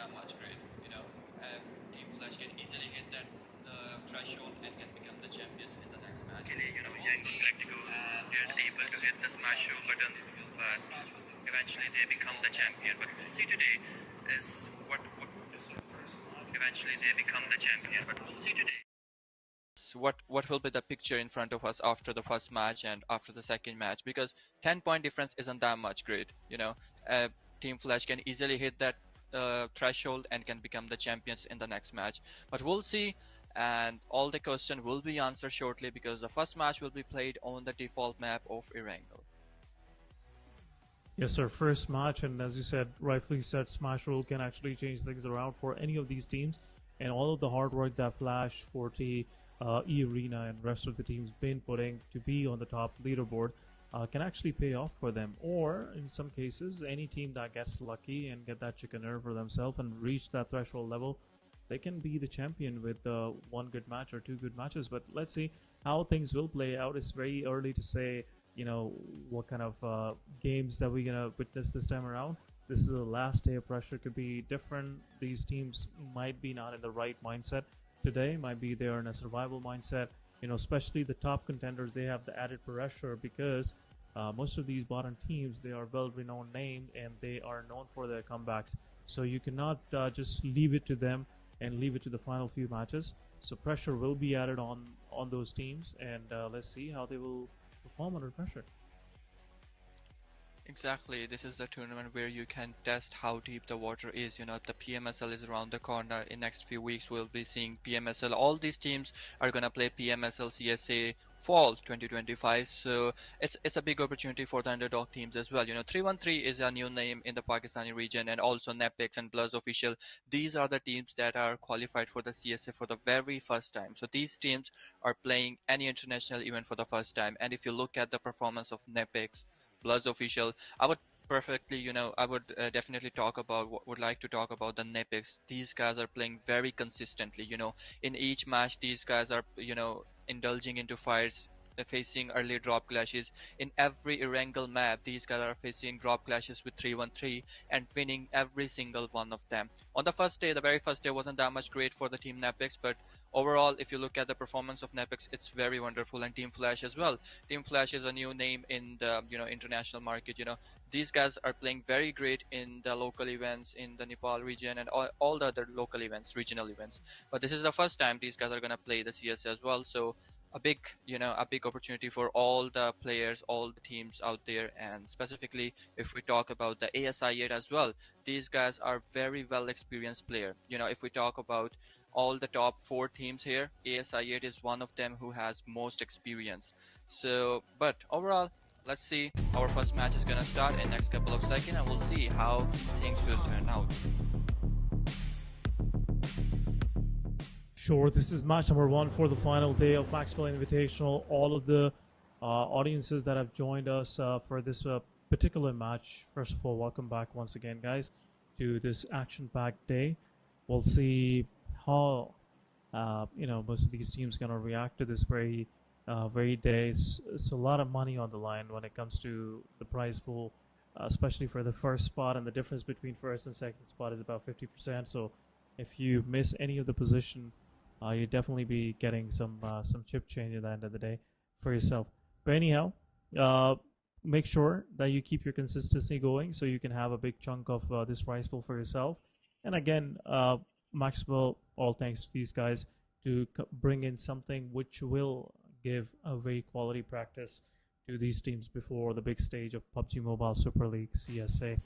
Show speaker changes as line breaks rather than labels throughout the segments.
that much great. Team Flash can easily hit that threshold and can become the champions in the next match. Young Galacticos didn't able to hit the smash show button, but eventually they become the champion. But we'll see today is what eventually they become the champion. But we'll see today. What will be the picture in front of us after the first match and after the second match, because 10-point difference isn't that much great. Team Flash can easily hit that threshold and can become the champions in the next match, but we'll see, and all the question will be answered shortly because the first match will be played on the default map of Erangel.
Yes, sir. First match, and as you said, rightfully said, Smash Roll can actually change things around for any of these teams, and all of the hard work that Flash, Forte, E-Arena, and rest of the teams been putting to be on the top leaderboard can actually pay off for them. Or in some cases, any team that gets lucky and get that chicken nerve for themselves and reach that threshold level, they can be the champion with one good match or two good matches. But let's see how things will play out. It's very early to say, what kind of games that we're gonna witness this time around. This is the last day of pressure. Could be different. These teams might be not in the right mindset today, might be they're in a survival mindset. Especially the top contenders, they have the added pressure because most of these bottom teams, they are well-renowned name and they are known for their comebacks. So you cannot just leave it to them and leave it to the final few matches. So pressure will be added on those teams, and let's see how they will perform under pressure.
Exactly, this is the tournament where you can test how deep the water is. The PMSL is around the corner. In next few weeks, we'll be seeing PMSL. All these teams are gonna play PMSL CSA Fall 2025. So it's a big opportunity for the underdog teams as well. 313 is a new name in the Pakistani region, and also Nepix and Bloods Official. These are the teams that are qualified for the CSA for the very first time. So these teams are playing any international event for the first time. And if you look at the performance of Nepix, Bloods Official, I would definitely would like to talk about the Nepix. These guys are playing very consistently. In each match, these guys are, indulging into fights, facing early drop clashes. In every Erangel map, these guys are facing drop clashes with 313 and winning every single one of them. On the very first day wasn't that much great for the team Nepix, but overall, if you look at the performance of Nepix, it's very wonderful, and Team Flash as well. Team Flash is a new name in the international market. These guys are playing very great in the local events in the Nepal region and all the other local events, regional events. But this is the first time these guys are gonna play the CS as well. So a big opportunity for all the players, all the teams out there, and specifically if we talk about the ASI8 as well, these guys are very well experienced player. If we talk about all the top 4 teams here, ASI8 is one of them who has most experience. So, but overall, let's see. Our first match is gonna start in next couple of seconds, and we'll see how things will turn out.
Sure, this is match number 1 for the final day of MAXEBELS Invitational. All of the audiences that have joined us for this particular match, first of all, welcome back once again, guys, to this action-packed day. We'll see how most of these teams gonna react to this very day. It's a lot of money on the line when it comes to the prize pool, especially for the first spot, and the difference between first and second spot is about 50%. So if you miss any of the position, you definitely be getting some chip change at the end of the day for yourself. But anyhow, make sure that you keep your consistency going so you can have a big chunk of this prize pool for yourself. And again, MAXEBELS, all thanks to these guys to bring in something which will give a very quality practice to these teams before the big stage of PUBG Mobile Super League CSA.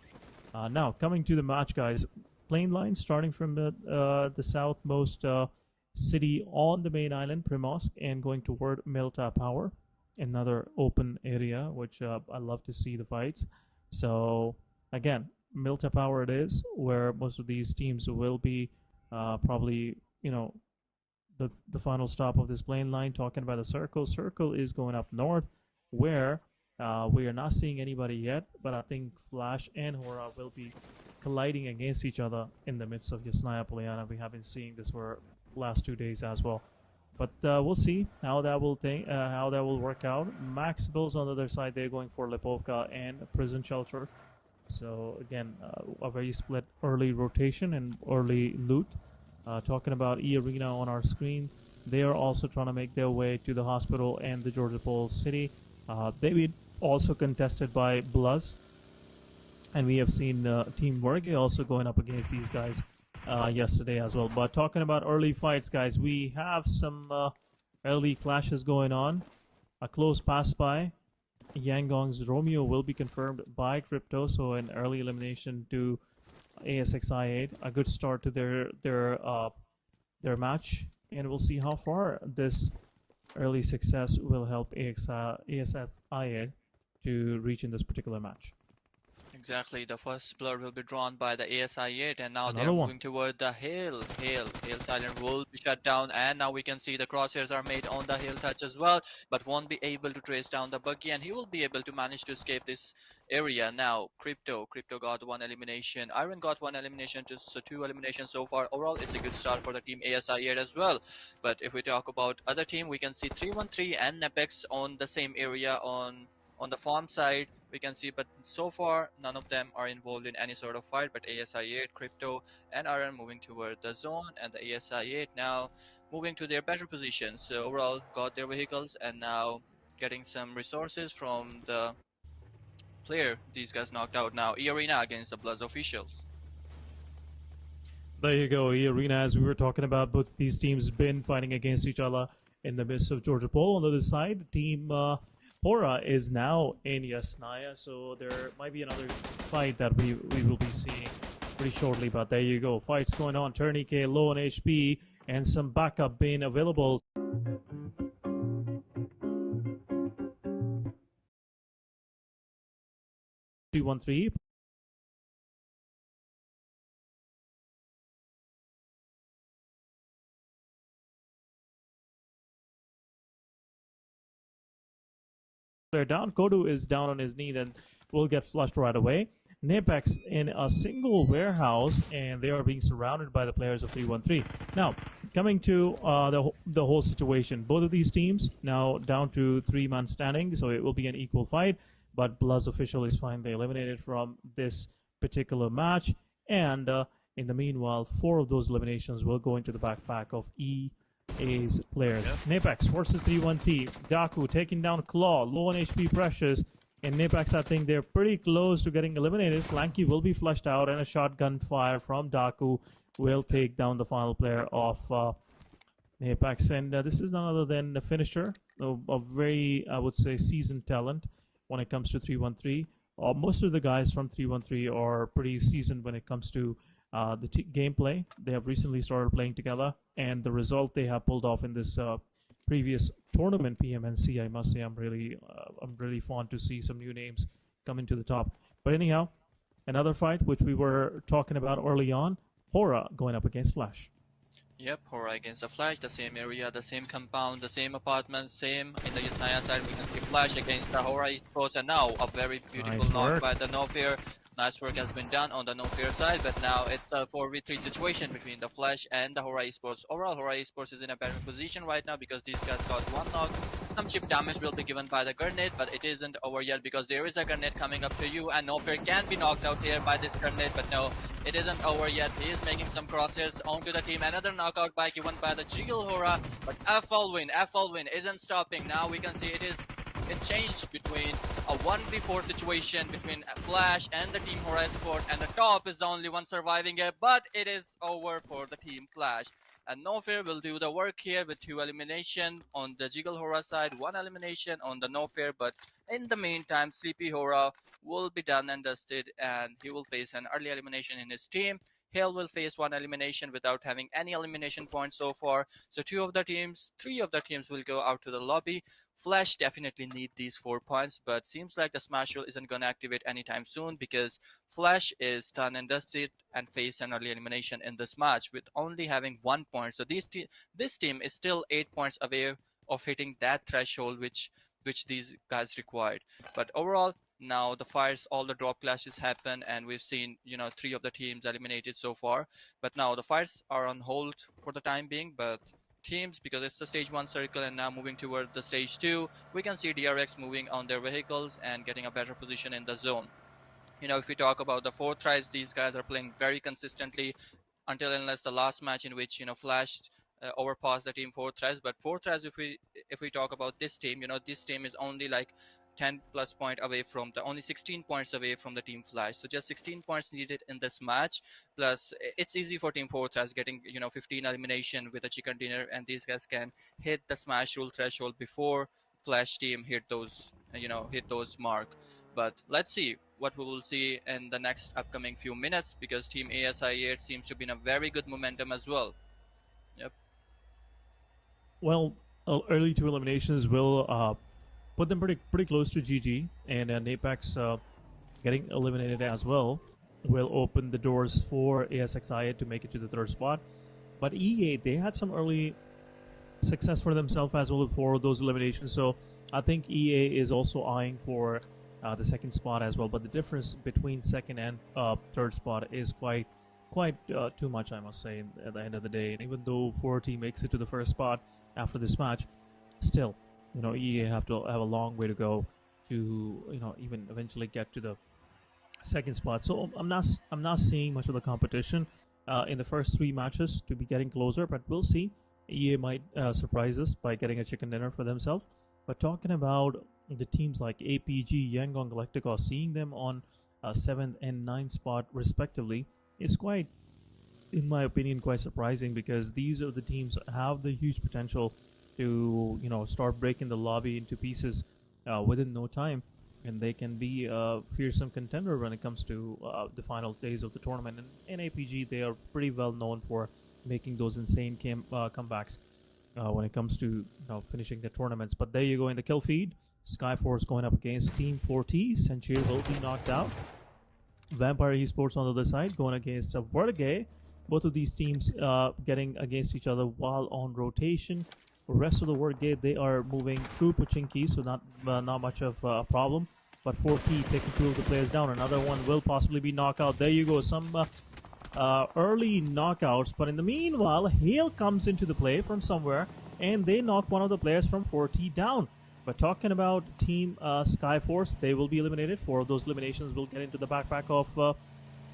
Now, coming to the match, guys. Plane line starting from the southmost city on the main island, Primorsk, and going toward Milta Power, another open area, which I love to see the fights. So again, Milta Power it is, where most of these teams will be probably, the final stop of this plane line. Talking about the circle. Circle is going up north, where we are not seeing anybody yet, but I think Flash and Hora will be colliding against each other in the midst of Yasnaya Polyana. We have been seeing this for last 2 days as well, but we'll see how that will work out. MAXEBELS on the other side, they're going for Lipovka and Prison Shelter. So again, a very split early rotation and early loot. Talking about E Arena on our screen, they are also trying to make their way to the hospital and the Georgia Pole City. They be also contested by Bluz, and we have seen Team Worge also going up against these guys yesterday as well. But talking about early fights, guys, we have some early clashes going on. A close pass by Yangong's Romeo will be confirmed by Crypto, so an early elimination to ASXI8. A good start to their match, and we'll see how far this early success will help ASXI8 to reach in this particular match.
Exactly, the first blur will be drawn by the ASI-8 and now they
Another
are
one.
moving toward the hill. Hill silent will be shut down and now we can see the crosshairs are made on the hill touch as well, but won't be able to trace down the buggy and he will be able to manage to escape this area. Now Crypto got one elimination, Iron got one elimination, so two eliminations so far. Overall it's a good start for the team ASI-8 as well. But if we talk about other team, we can see 313 and Nepex on the same area on the farm side we can see, but so far none of them are involved in any sort of fight. But ASI-8, Crypto and Iron moving toward the zone, and the ASI-8 now moving to their better position. So overall got their vehicles and now getting some resources from the player these guys knocked out. Now E-Arena against the Bloods officials.
There you go, E-Arena, as we were talking about, both these teams been fighting against each other in the midst of Georgia Pole. On the other side, Team Hora is now in Yasnaya, so there might be another fight that we will be seeing pretty shortly. But there you go, fights going on. Tourniquet low on HP and some backup being available. T13. They're down. Kodu is down on his knee, then will get flushed right away. Napex in a single warehouse, and they are being surrounded by the players of 313. Now, coming to the whole situation, both of these teams now down to 3-man standing, so it will be an equal fight. But Bluz official is finally eliminated from this particular match, and in the meanwhile, 4 of those eliminations will go into the backpack of EA's players. Yep. Napex versus 3-1T. Daku taking down Claw, low on HP Precious. In Napex, I think they're pretty close to getting eliminated. Flanky will be flushed out, and a shotgun fire from Daku will take down the final player of Napex. And this is none other than the finisher, a very, I would say, seasoned talent when it comes to 313. Most of the guys from 313 are pretty seasoned when it comes to the gameplay. They have recently started playing together, and the result they have pulled off in this previous tournament PMNC, I must say, I'm really fond to see some new names come into the top. But anyhow, another fight which we were talking about early on, Hora going up against Flash.
Yep, Hora against the Flash, the same area, the same compound, the same apartment, same in the Yasnaya side. We can see Flash against the Hora eSports, and now a very beautiful
Nice
knock
work
by the No Fear. Nice work has been done on the No Fear side, but now it's a 4v3 situation between the Flash and the Hora eSports. Overall, Hora eSports is in a better position right now because these guys got one knock. Some chip damage will be given by the grenade, but it isn't over yet because there is a grenade coming up to you, and No Fear can be knocked out here by this grenade, but no, it isn't over yet. He is making some crosshairs onto the team. Another knockout by given by the Jiggle Hora, but FL Win isn't stopping. Now we can see it changed between a 1v4 situation between Flash and the team Hora Sport, and the top is the only one surviving it, but it is over for the team Flash. And No Fear will do the work here with 2 elimination on the Jiggle Hora side, 1 elimination on the No Fear, but in the meantime, Sleepy Hora will be done and dusted, and he will face an early elimination in his team. Hale will face 1 elimination without having any elimination points so far. So 3 of the teams will go out to the lobby. Flash definitely need these 4 points, but seems like the Smash Roll isn't going to activate anytime soon because Flash is done and dusted and face an early elimination in this match with only having 1 point. So this team is still 8 points away of hitting that threshold which these guys required. But overall, now the fires, all the drop clashes happen, and we've seen 3 of the teams eliminated so far. But now the fires are on hold for the time being, but teams, because it's the stage 1 circle and now moving toward the stage 2, we can see DRX moving on their vehicles and getting a better position in the zone. If we talk about the fourth tries, these guys are playing very consistently until unless the last match in which flashed overpassed the team four tries. But four tries, if we talk about this team, this team is only like 10 plus point away from the only 16 points away from the team flash. So just 16 points needed in this match. Plus, it's easy for team four tries getting 15 elimination with a chicken dinner, and these guys can hit the smash rule threshold before flash team hit those hit those mark. But let's see what we will see in the next upcoming few minutes, because team ASI8 seems to be in a very good momentum as well. Yep.
Well, early two eliminations will put them pretty close to GG, and Apex getting eliminated as well will open the doors for ASXIA to make it to the third spot. But EA, they had some early success for themselves as well for those eliminations, so I think EA is also eyeing for the second spot as well. But the difference between second and third spot is quite too much, I must say, at the end of the day. And even though 4T makes it to the first spot after this match, still, EA have to have a long way to go to even eventually get to the second spot. So I'm not seeing much of the competition in the first three matches to be getting closer, but we'll see. EA might surprise us by getting a chicken dinner for themselves. But talking about the teams like APG, Yangon Galacticos, seeing them on 7th and 9th spot respectively is quite, in my opinion, quite surprising, because these are the teams that have the huge potential to start breaking the lobby into pieces within no time, and they can be a fearsome contender when it comes to the final days of the tournament. And in APG, they are pretty well known for making those insane comebacks when it comes to finishing the tournaments. But there you go in the kill feed. Skyforce going up against Team 4T. Senchir will be knocked out. Vampire eSports on the other side going against Vertigay. Both of these teams getting against each other while on rotation. The rest of the Vertigay, they are moving through Pochinki, so not much of a problem. But 4T taking two of the players down. Another one will possibly be knocked out. There you go, some early knockouts. But in the meanwhile, Hale comes into the play from somewhere, and they knock one of the players from 4T down. But talking about Team Skyforce, they will be eliminated. 4 of those eliminations will get into the backpack of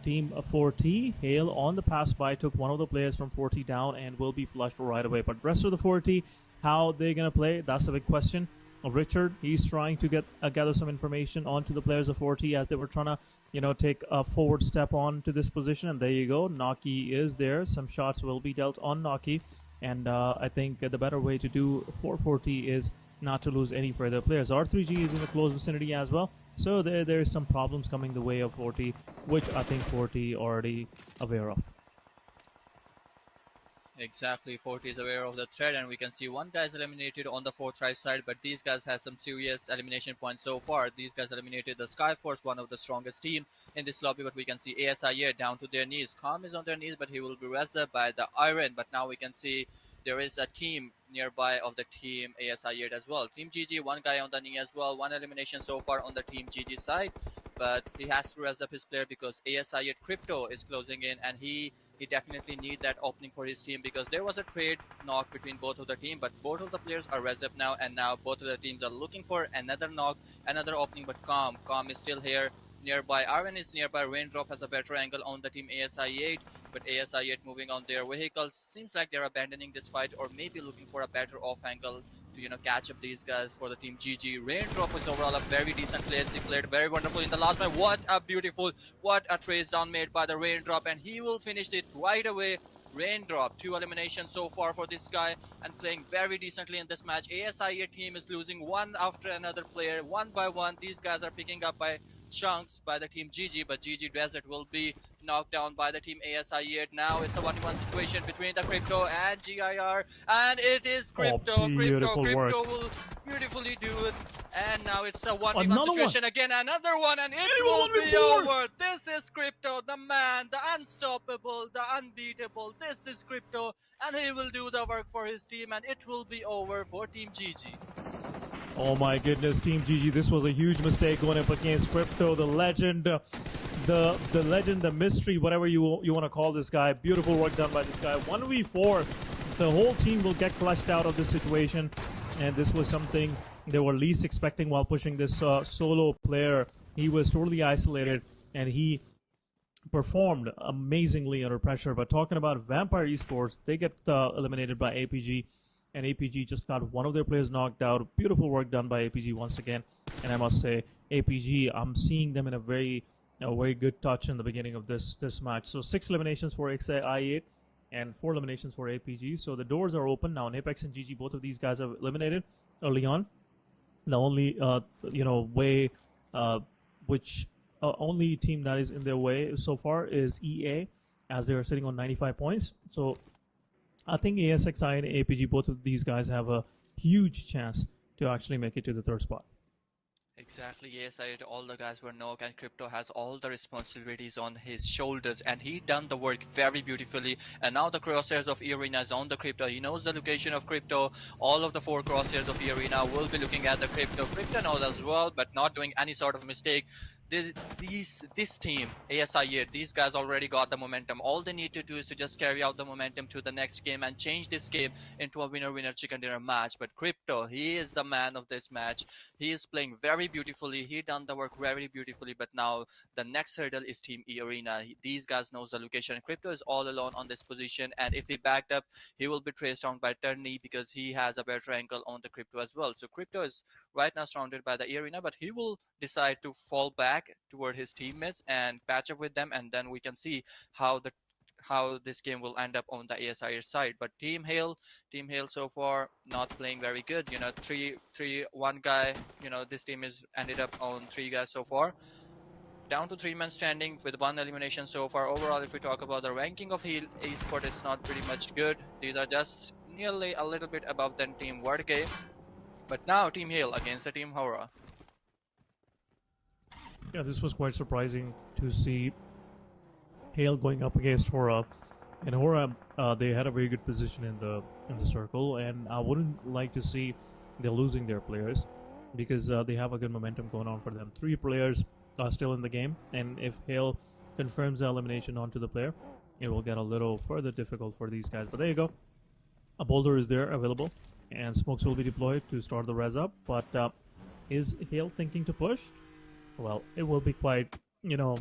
Team 4T. Hale on the pass by took one of the players from 4T down and will be flushed right away. But rest of the 4T, how they're going to play, that's a big question. Richard, he's trying to gather some information onto the players of 4T as they were trying to take a forward step on to this position. And there you go, Naki is there. Some shots will be dealt on Naki. And I think the better way to do for 4T is not to lose any further players. R3G is in the close vicinity as well, so there's some problems coming the way of 4T, which I think 4T already aware of.
Exactly, 40 is aware of the threat, and we can see one guy is eliminated on the 4th try side, but these guys have some serious elimination points so far. These guys eliminated the Skyforce, one of the strongest team in this lobby, but we can see ASI here down to their knees. Calm is on their knees, but he will be rezzed by the Iron. But now we can see there is a team nearby of the team ASI as well. Team GG, one guy on the knee as well. One elimination so far on the team GG side, but he has to res up his player because ASI Crypto is closing in, and he definitely need that opening for his team, because there was a trade knock between both of the team, but both of the players are res up now, and now both of the teams are looking for another knock, another opening. But Calm is still here nearby. Arwen is nearby. Raindrop has a better angle on the team ASI8, but ASI8 moving on their vehicles. Seems like they're abandoning this fight, or maybe looking for a better off angle to catch up these guys for the team GG. Raindrop is overall a very decent player. He played very wonderful in the last match. What a trace down made by the Raindrop, and he will finish it right away. Raindrop, 2 eliminations so far for this guy, and playing very decently in this match. ASI team is losing one after another player, one by one. These guys are picking up by chunks by the team GG, but GG Desert will be knocked down by the team ASI. Now it's a 1v1 situation between the Crypto and GIR, and it is Crypto. Crypto will beautifully do it, and now it's a 1v1 situation again, another one, and it will be over. This is Crypto, the man, the unstoppable, the unbeatable. This is Crypto, and he will do the work for his team, and it will be over for Team GG.
Oh my goodness, Team GG, this was a huge mistake going up against Crypto, the legend, the legend, the mystery, whatever you want to call this guy. Beautiful work done by this guy. 1v4, the whole team will get clutched out of this situation, and this was something they were least expecting while pushing this solo player. He was totally isolated, and he performed amazingly under pressure. But talking about Vampire Esports, they get eliminated by APG, and APG just got one of their players knocked out. Beautiful work done by APG once again, and I must say, APG, I'm seeing them in a very good touch in the beginning of this match. So 6 eliminations for XI8 and 4 eliminations for APG. So the doors are open now. Apex and GG, both of these guys are eliminated early on. The only way which only team that is in their way so far is EA, as they are sitting on 95 points. So I think ASXI and APG, both of these guys have a huge chance to actually make it to the third spot.
Exactly, yes, all the guys were knocked, and Crypto has all the responsibilities on his shoulders, and he done the work very beautifully. And now the crosshairs of Arena is on the Crypto. He knows the location of Crypto. All of the 4 crosshairs of Arena will be looking at the Crypto. Crypto knows as well, but not doing any sort of mistake. This team, ASI, these guys already got the momentum. All they need to do is to just carry out the momentum to the next game and change this game into a winner-winner chicken dinner match. But Crypto, he is the man of this match. He is playing very beautifully. He done the work very beautifully. But now the next hurdle is Team Arena. These guys knows the location. Crypto is all alone on this position, and if he backed up, he will be traced down by Turney because he has a better angle on the Crypto as well. So Crypto is right now surrounded by the Arena, but he will decide to fall back toward his teammates and patch up with them, and then we can see how this game will end up on the ASI side. But Team Hale so far not playing very good. 3-1 guy. This team is ended up on 3 guys so far. Down to 3 men standing with 1 elimination so far. Overall, if we talk about the ranking of Hale eSports, it's not pretty much good. These are just nearly a little bit above than Team Wordgame. But now Team Hale against the Team Hora.
Yeah, this was quite surprising to see Hale going up against Hora. And Hora, they had a very good position in the circle, and I wouldn't like to see they're losing their players because they have a good momentum going on for them. 3 players are still in the game, and if Hale confirms the elimination onto the player, it will get a little further difficult for these guys. But there you go. A boulder is there available, and smokes will be deployed to start the res up. But is Hale thinking to push? Well, it will be quite, good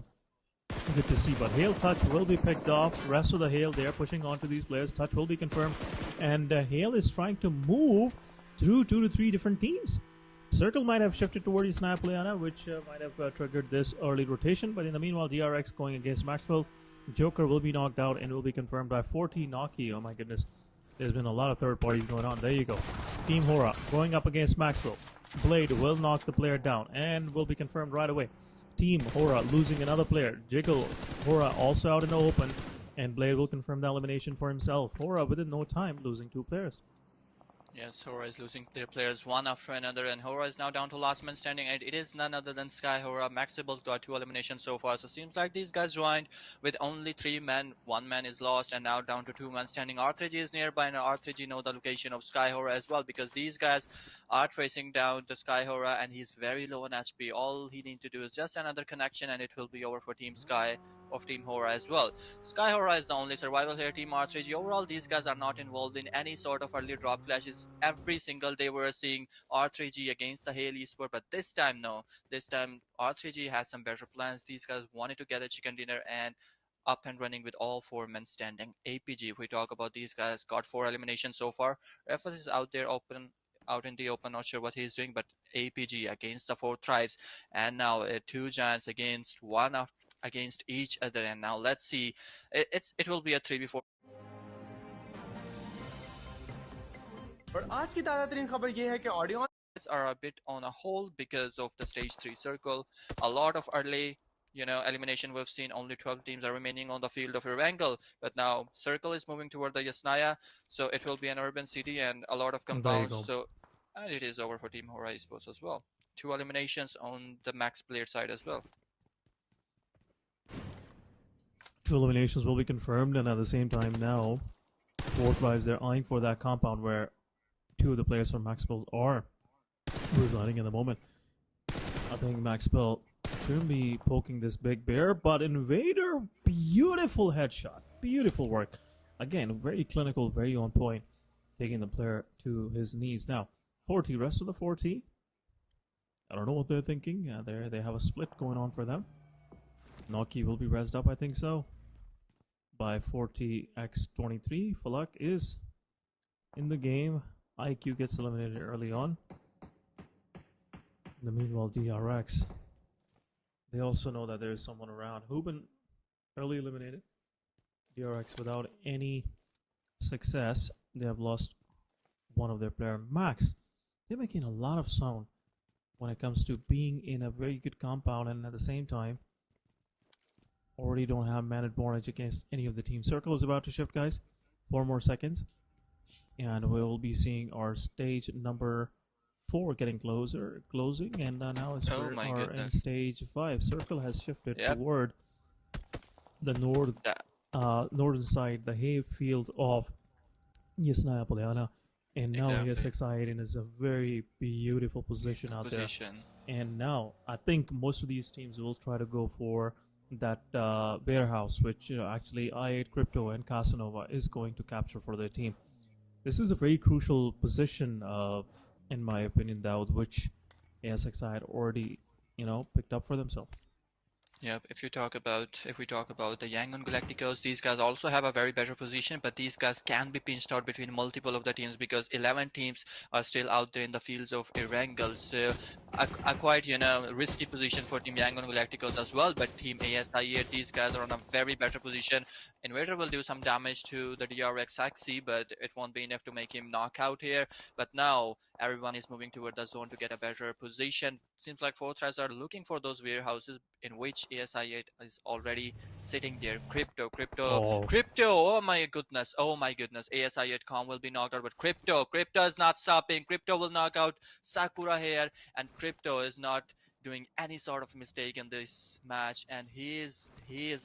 to see. But Hale touch will be picked off. Rest of the Hale, they are pushing onto these players. Touch will be confirmed. And Hale is trying to move through 2 to 3 different teams. Circle might have shifted towards Snap Liana, which might have triggered this early rotation. But in the meanwhile, DRX going against Maxwell. Joker will be knocked out and will be confirmed by 40 Naki. Oh my goodness. There's been a lot of third parties going on. There you go. Team Hora going up against Maxwell. Blade will knock the player down and will be confirmed right away. Team Hora losing another player. Jiggle Hora also out in the open, and Blade will confirm the elimination for himself. Hora within no time losing 2 players.
Yes, Hora is losing their players one after another, and Hora is now down to last man standing, and it is none other than Sky Hora. MAXEBELS got 2 eliminations so far, so seems like these guys joined with only 3 men. 1 man is lost, and now down to 2 men standing. R3G is nearby, and R3G know the location of Sky Hora as well, because these guys are tracing down the Sky Hora, and he's very low on HP. All he needs to do is just another connection, and it will be over for Team Sky of Team Hora as well. Sky Hora is the only survival here. Team R3G, overall, these guys are not involved in any sort of early drop clashes. Every single day we're seeing R3G against the Hale eSport, but this time no. This time R3G has some better plans. These guys wanted to get a chicken dinner and up and running with all 4 men standing. APG, if we talk about these guys, got 4 eliminations so far. Refus is out in the open, not sure what he's doing, but APG against the 4 tribes, and now 2 giants against against each other. And now let's see, it will be a 3v4.
और आज की ताज़ा तरीन खबर ये है कि audio
are a bit on a hold because of the stage 3 circle. A lot of early elimination. We've seen only 12 teams are remaining on the field of Erangel, but now circle is moving toward the Yasnaya, so it will be an urban city and a lot of compounds. So and it is over for Team Hora eSports as well. 2 eliminations on the max player side as well.
2 eliminations will be confirmed, and at the same time now 4 tribes, they're eyeing for that compound where 2 of the players from MAXEBELS are residing in the moment. I think MAXEBEL shouldn't be poking this big bear, but Invader, beautiful headshot, beautiful work. Again, very clinical, very on point, taking the player to his knees. Now, 4T, rest of the 4T, I don't know what they're thinking. They have a split going on for them. Noki will be rezzed up, I think so, by 40x23. Falak is in the game. IQ gets eliminated early on. In the meanwhile, DRX, they also know that there is someone around. Hubin early eliminated. DRX without any success. They have lost one of their player. Max, they're making a lot of sound when it comes to being in a very good compound, and at the same time already don't have man advantage against any of the team. Circle is about to shift, guys. 4 more seconds and we'll be seeing our stage number 4 getting closing, and now it's
Oh my
in
goodness.
stage 5. Circle has shifted
Yep.
toward the northern side, the hayfield of Yasnaya Polyana, and now
Exactly.
ESXi8 is a very beautiful position out there. And now I think most of these teams will try to go for that warehouse, which actually i8 Crypto and Casanova is going to capture for their team. This is a very crucial position, in my opinion, Daud, which ESXi had already, picked up for themselves.
Yep, if we talk about the Yangon Galacticos, these guys also have a very better position, but these guys can be pinched out between multiple of the teams because 11 teams are still out there in the fields of Erangel. So a quite risky position for Team Yangon Galacticos as well. But Team ASI8, these guys are on a very better position. Invader will do some damage to the DRX Axie, but it won't be enough to make him knock out here. But now everyone is moving toward the zone to get a better position. Seems like Fortress are looking for those warehouses in which ASI8 is already sitting there. Crypto, oh my goodness, ASI8 Com will be knocked out, but Crypto is not stopping. Crypto will knock out Sakura here, and Crypto is not doing any sort of mistake in this match, and he is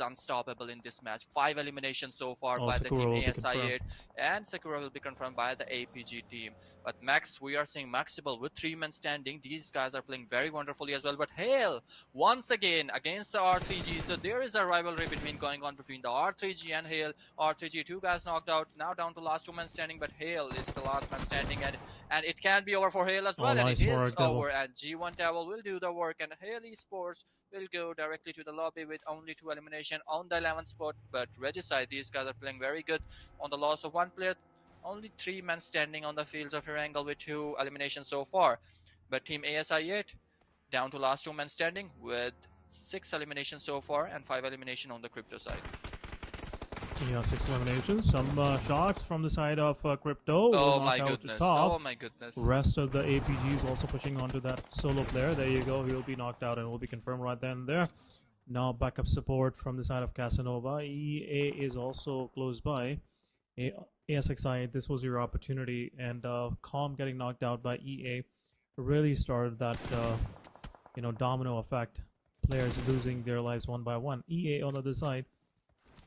unstoppable in this match. 5 eliminations so far by the team ASI8, and Sakura will be confirmed by the APG team. But Max, we are seeing MAXEBELS with 3 men standing. These guys are playing very wonderfully as well, but Hale once again against the R3G. So there is a rivalry going on between the R3G and Hale. R3G, 2 guys knocked out, now down to last 2 men standing, but Hale is the last man standing, and it can be over for Hale as well, and
nice
it is over, and G1 Devil will do the work, and Hale eSports will go directly to the lobby with only 2 elimination on the 11th spot. But Regicide, these guys are playing very good on the loss of 1 player. Only 3 men standing on the fields of Erangel with 2 eliminations so far. But Team ASI8 down to last 2 men standing with 6 eliminations so far and 5 elimination on the Crypto side.
Yeah, 6 eliminations. Some shots from the side of Crypto.
Oh my goodness. Oh my goodness.
Rest of the APGs also pushing onto that solo player. There you go. He'll be knocked out and will be confirmed right then and there. Now backup support from the side of Casanova. EA is also close by. ASXi, this was your opportunity, and Calm getting knocked out by EA really started that domino effect. Players losing their lives one by one. EA on the other side,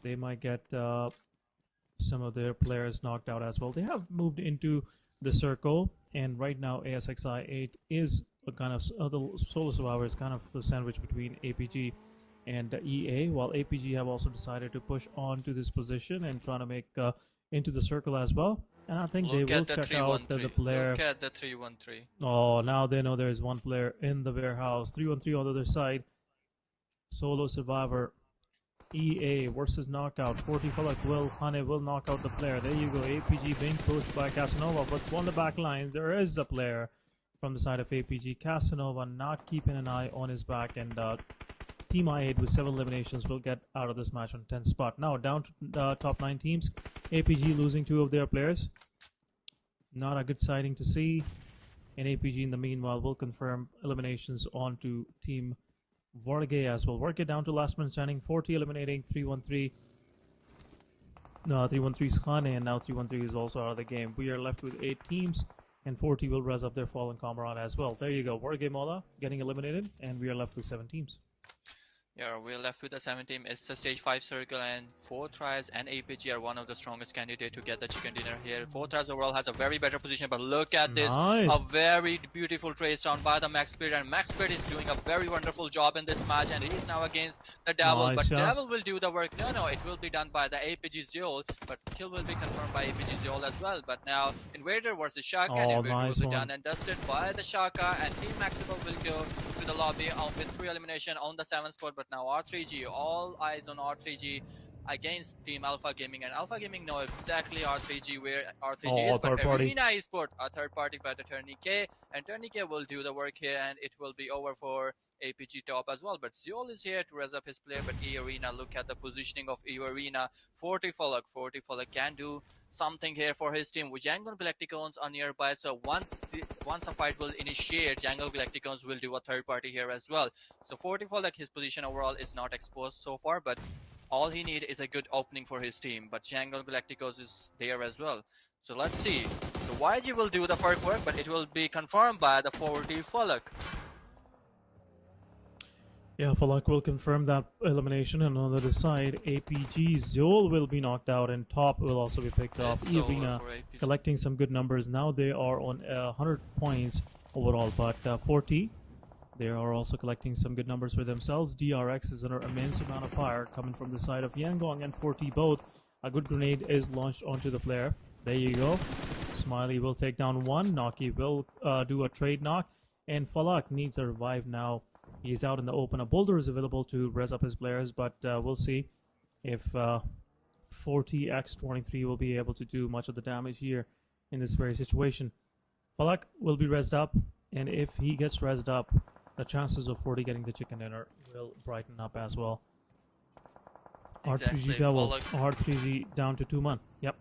they might get some of their players knocked out as well. They have moved into the circle, and right now ASXi8 is a kind of the solo survivor is kind of a sandwich between APG and EA, while APG have also decided to push on to this position and trying to make into the circle as well. And I think they will check out the player.
Look at the 3-1-3.
Oh, now they know there is one player in the warehouse. 3-1-3 on the other side. Solo survivor. EA versus knockout. 40 Falak will knock out the player. There you go. APG being pushed by Casanova, but on the back lines there is a player from the side of APG. Casanova not keeping an eye on his back, and Team I8 with 7 eliminations will get out of this match on 10th spot. Now down to the top 9 teams. APG losing 2 of their players. Not a good sighting to see. And APG in the meanwhile will confirm eliminations onto Team Vorge as well. Vorge down to last man standing. 40 eliminating 3-1-3. No, 3-1-3 Khane, and now 3-1-3 is also out of the game. We are left with 8 teams, and 40 will res up their fallen comrade as well. There you go. Vorge Mola getting eliminated, and we are left with 7 teams.
Yeah, we're left with the 7 team. It's the stage 5 circle, and 4Tries and APG are one of the strongest candidates to get the chicken dinner here. 4Tries overall has a very better position, but look at this. A very beautiful trace down by the MAXEBELS, and MAXEBELS is doing a very wonderful job in this match, and he's now against the Devil. But Devil will do the work. No, it will be done by the APG Zeol, but kill will be confirmed by APG Zeol as well. But now Invader versus Shaka, and Invader will be done and dusted by the Shaka, and Team MAXEBELS will go to the lobby with 3 elimination on the 7th spot, but now R3G, all eyes on R3G against Team Alpha Gaming, and Alpha Gaming know exactly R3G where R3G is, but
third party.
Arena eSport, a third party by the Tourniquet, and Tourniquet will do the work here, and it will be over for APG top as well. But Zeol is here to raise up his player, but E-Arena, look at the positioning of E-Arena. 40 Falak can do something here for his team. With Yangon Galacticons are nearby, so once a fight will initiate, Yangon Galacticons will do a third party here as well. So 40 Falak, his position overall is not exposed so far, but all he needs is a good opening for his team. But Yangon Galacticos is there as well. So let's see. So YG will do the first work, but it will be confirmed by the 40 Falak.
Yeah, Falak will confirm that elimination, and on the other side, APG Zol will be knocked out, and top will also be picked up. E-Arena collecting some good numbers. Now they are on 100 points overall, but 40, they are also collecting some good numbers for themselves. DRX is under immense amount of fire coming from the side of Yangong and 40 both. A good grenade is launched onto the player. There you go. Smiley will take down one. Naki will do a trade knock, and Falak needs a revive now. He's out in the open. A boulder is available to res up his players, but we'll see if 40x23 will be able to do much of the damage here in this very situation. Falak will be resed up, and if he gets resed up, the chances of 40 getting the chicken dinner will brighten up as well.
Exactly.
R3G double. R3G down to 2 man. Yep.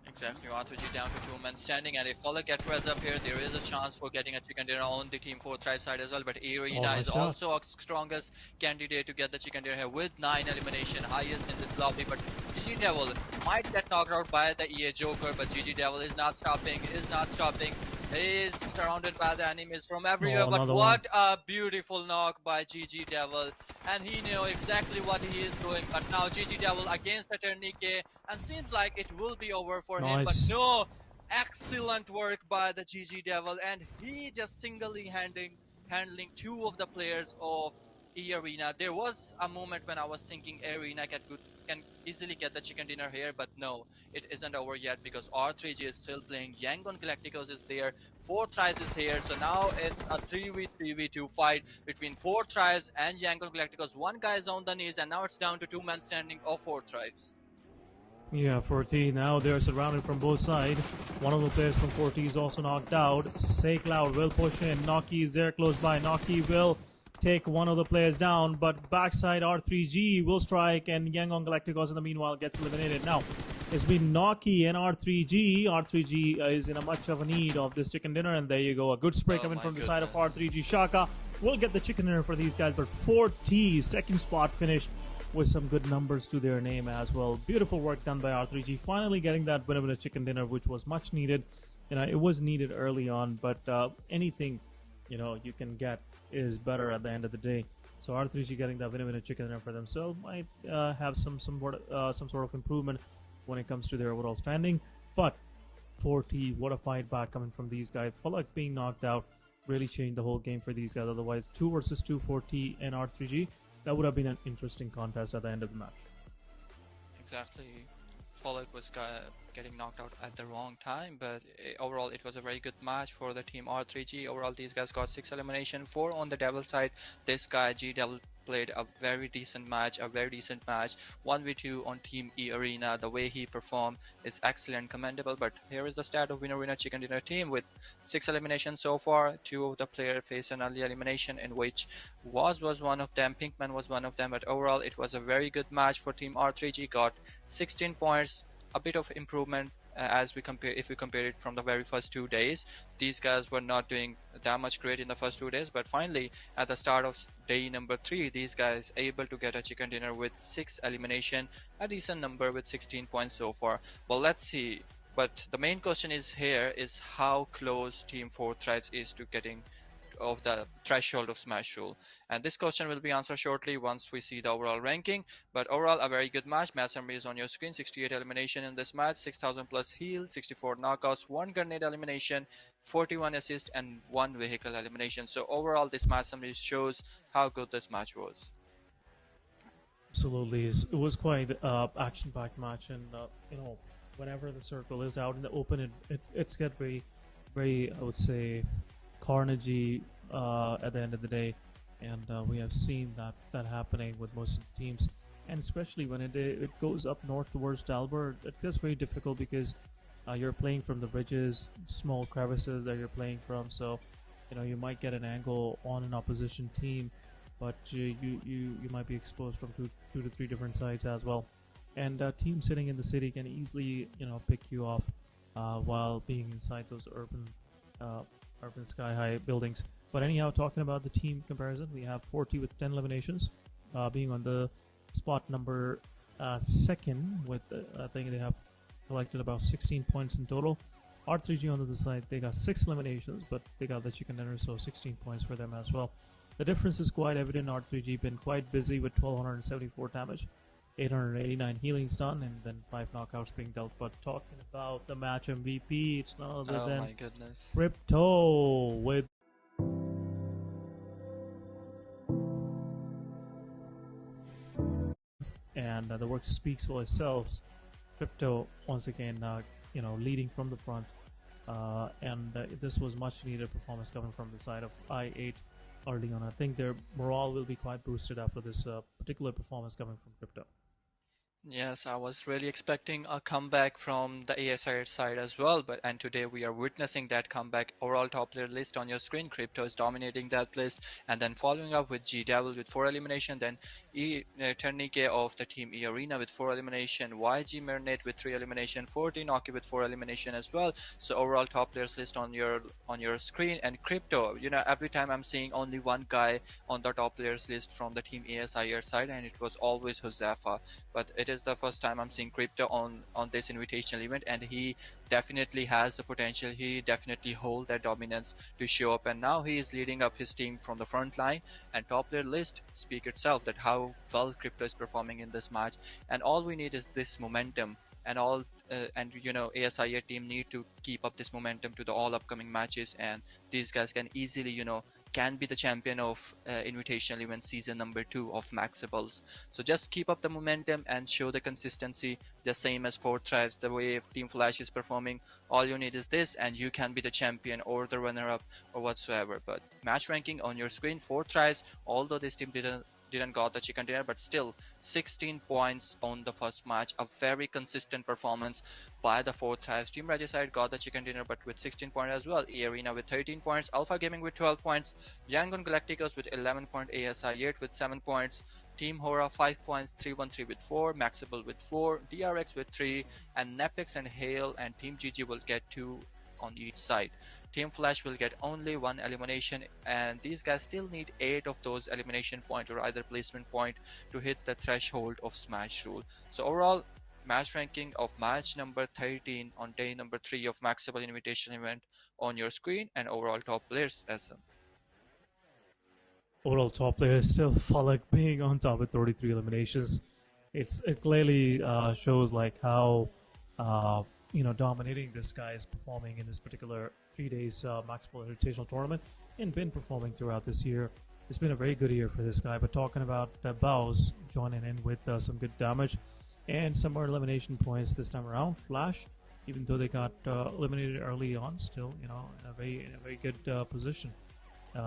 Exactly, R3G down to 2 men standing, and if Falak gets res up here, there is a chance for getting a chicken dinner on the Team 4 Thrive side as well, but E-Arena is also a strongest candidate to get the chicken dinner here with 9 elimination, highest in this lobby, but GG Devil might get knocked out by the EA Joker, but GG Devil is not stopping, He is surrounded by the enemies from everywhere, but what a beautiful knock by GG Devil, and he knew exactly what he is doing. But now GG Devil against the Tourniquet, and seems like it will be over for him, but no, excellent work by the GG Devil, and he just handling 2 of the players of E-Arena. There was a moment when I was thinking E-Arena can easily get the chicken dinner here, but no, it isn't over yet because R3G is still playing. Yangon Galacticos is there, 4 Thrives is here, so now it's a 3v2 fight between 4 Thrives and Yangon Galacticos. One guy is on the knees, and now it's down to 2 men standing of 4 Thrives.
Yeah, 40 now they're surrounded from both sides. One of the players from 40 is also knocked out. Say Cloud will push in. Naki is there close by. Naki will take one of the players down, but backside R3G will strike, and Yangon Galacticos in the meanwhile gets eliminated. Now, it's been Naki and R3G. R3G is in a much of a need of this chicken dinner, and there you go. A good spray coming from the side of R3G. Shaka will get the chicken dinner for these guys, but 40 second spot finish with some good numbers to their name as well. Beautiful work done by R3G, finally getting that win of a chicken dinner, which was much needed. It was needed early on, but anything you can get is better at the end of the day. So R3G getting that win of a chicken dinner for themselves might have some sort of improvement when it comes to their overall standing. But 40, what a fight back coming from these guys. Falak being knocked out really changed the whole game for these guys. Otherwise, 2 versus 2, 40 and R3G, that would have been an interesting contest at the end of the match.
Exactly. Falak was getting knocked out at the wrong time, but overall it was a very good match for the team R3G. Overall, these guys got 6 elimination, 4 on the Devil side. This guy G Devil played a very decent match, 1v2 on Team E-Arena. The way he performed is excellent, commendable. But here is the stat of winner chicken dinner team with 6 eliminations so far. 2 of the players faced an early elimination, in which was one of them, Pinkman was one of them. But overall it was a very good match for Team R3G. Got 16 points, a bit of improvement if we compare it from the very first 2 days. These guys were not doing that much great in the first 2 days, but finally at the start of day number 3, these guys able to get a chicken dinner with 6 elimination, a decent number with 16 points so far. Well, let's see. But the main question is here is how close Team 4 Thrives is to getting of the threshold of Smash Rule, and this question will be answered shortly once we see the overall ranking. But overall, a very good match. Match summary is on your screen. 68 elimination in this match, 6,000 plus heal, 64 knockouts, 1 grenade elimination, 41 assist, and 1 vehicle elimination. So overall, this match summary shows how good this match was.
Absolutely, it was quite action-packed match, and whenever the circle is out in the open, it's get very, I would say, carnagey, at the end of the day, and we have seen that happening with most of the teams, and especially when it goes up north towards Dalbert, it gets very difficult because you're playing from the bridges, small crevices that you're playing from, so you might get an angle on an opposition team, but you might be exposed from two to three different sides as well, and teams sitting in the city can easily pick you off while being inside those urban sky high buildings. But anyhow, talking about the team comparison, we have 40 with 10 eliminations, being on the spot number second with I think they have collected about 16 points in total. R3G on the other side, they got 6 eliminations, but they got the chicken dinner, so 16 points for them as well. The difference is quite evident. R3G been quite busy with 1274 damage, 889 healings done, and then 5 knockouts being dealt. But talking about the match MVP, it's none other than
my goodness.
Crypto with and the work speaks for itself. Crypto once again, leading from the front, and this was much needed performance coming from the side of I8 early on. I think their morale will be quite boosted after this particular performance coming from Crypto.
Yes, I was really expecting a comeback from the ASI side as well, and today we are witnessing that comeback. Overall top player list on your screen, Crypto is dominating that list, and then following up with G Devil with 4 elimination, then Eternike of the team E Arena with 4 elimination, YG Marinate with 3 elimination, 14 Noki with 4 elimination as well. So overall top players list on your screen, and Crypto, every time I'm seeing only one guy on the top players list from the team ASI side, and it was always Josefa, but it is the first time I'm seeing Crypto on this invitational event, and he definitely has the potential. He definitely hold that dominance to show up, and now he is leading up his team from the front line, and top player list speak itself that how well Crypto is performing in this match, and all we need is this momentum, and ASIA team need to keep up this momentum to the all upcoming matches, and these guys can easily can be the champion of invitational event season number 2 of MAXEBELS. So just keep up the momentum and show the consistency, the same as 4 Thrives, the way Team Flash is performing. All you need is this, and you can be the champion or the runner-up or whatsoever. But match ranking on your screen, 4 Thrives, although this team didn't got the chicken dinner, but still 16 points on the first match, a very consistent performance by the 4 Thrives. Team Regicide got the chicken dinner, but with 16 points as well. E-Arena with 13 points, Alpha Gaming with 12 points, Yangon Galacticos with 11 points, ASI 8 with 7 points, Team Hora 5 points, 313 with 4, Maxable with 4, DRX with 3, and Nepix and Hale and Team GG will get 2 on each side. Team Flash will get only 1 elimination, and these guys still need 8 of those elimination point or either placement point to hit the threshold of Smash rule. So overall match ranking of match number 13 on day number 3 of MAXEBEL invitation event on your screen, and overall top players as well.
Overall top player is still Falak being on top with 33 eliminations. It clearly shows like how dominating this guy is performing in this particular 3 days MAXEBEL Invitational tournament, and been performing throughout this year. It's been a very good year for this guy. But talking about Bows joining in with some good damage and some more elimination points this time around. Flash, even though they got eliminated early on, still in a very good position.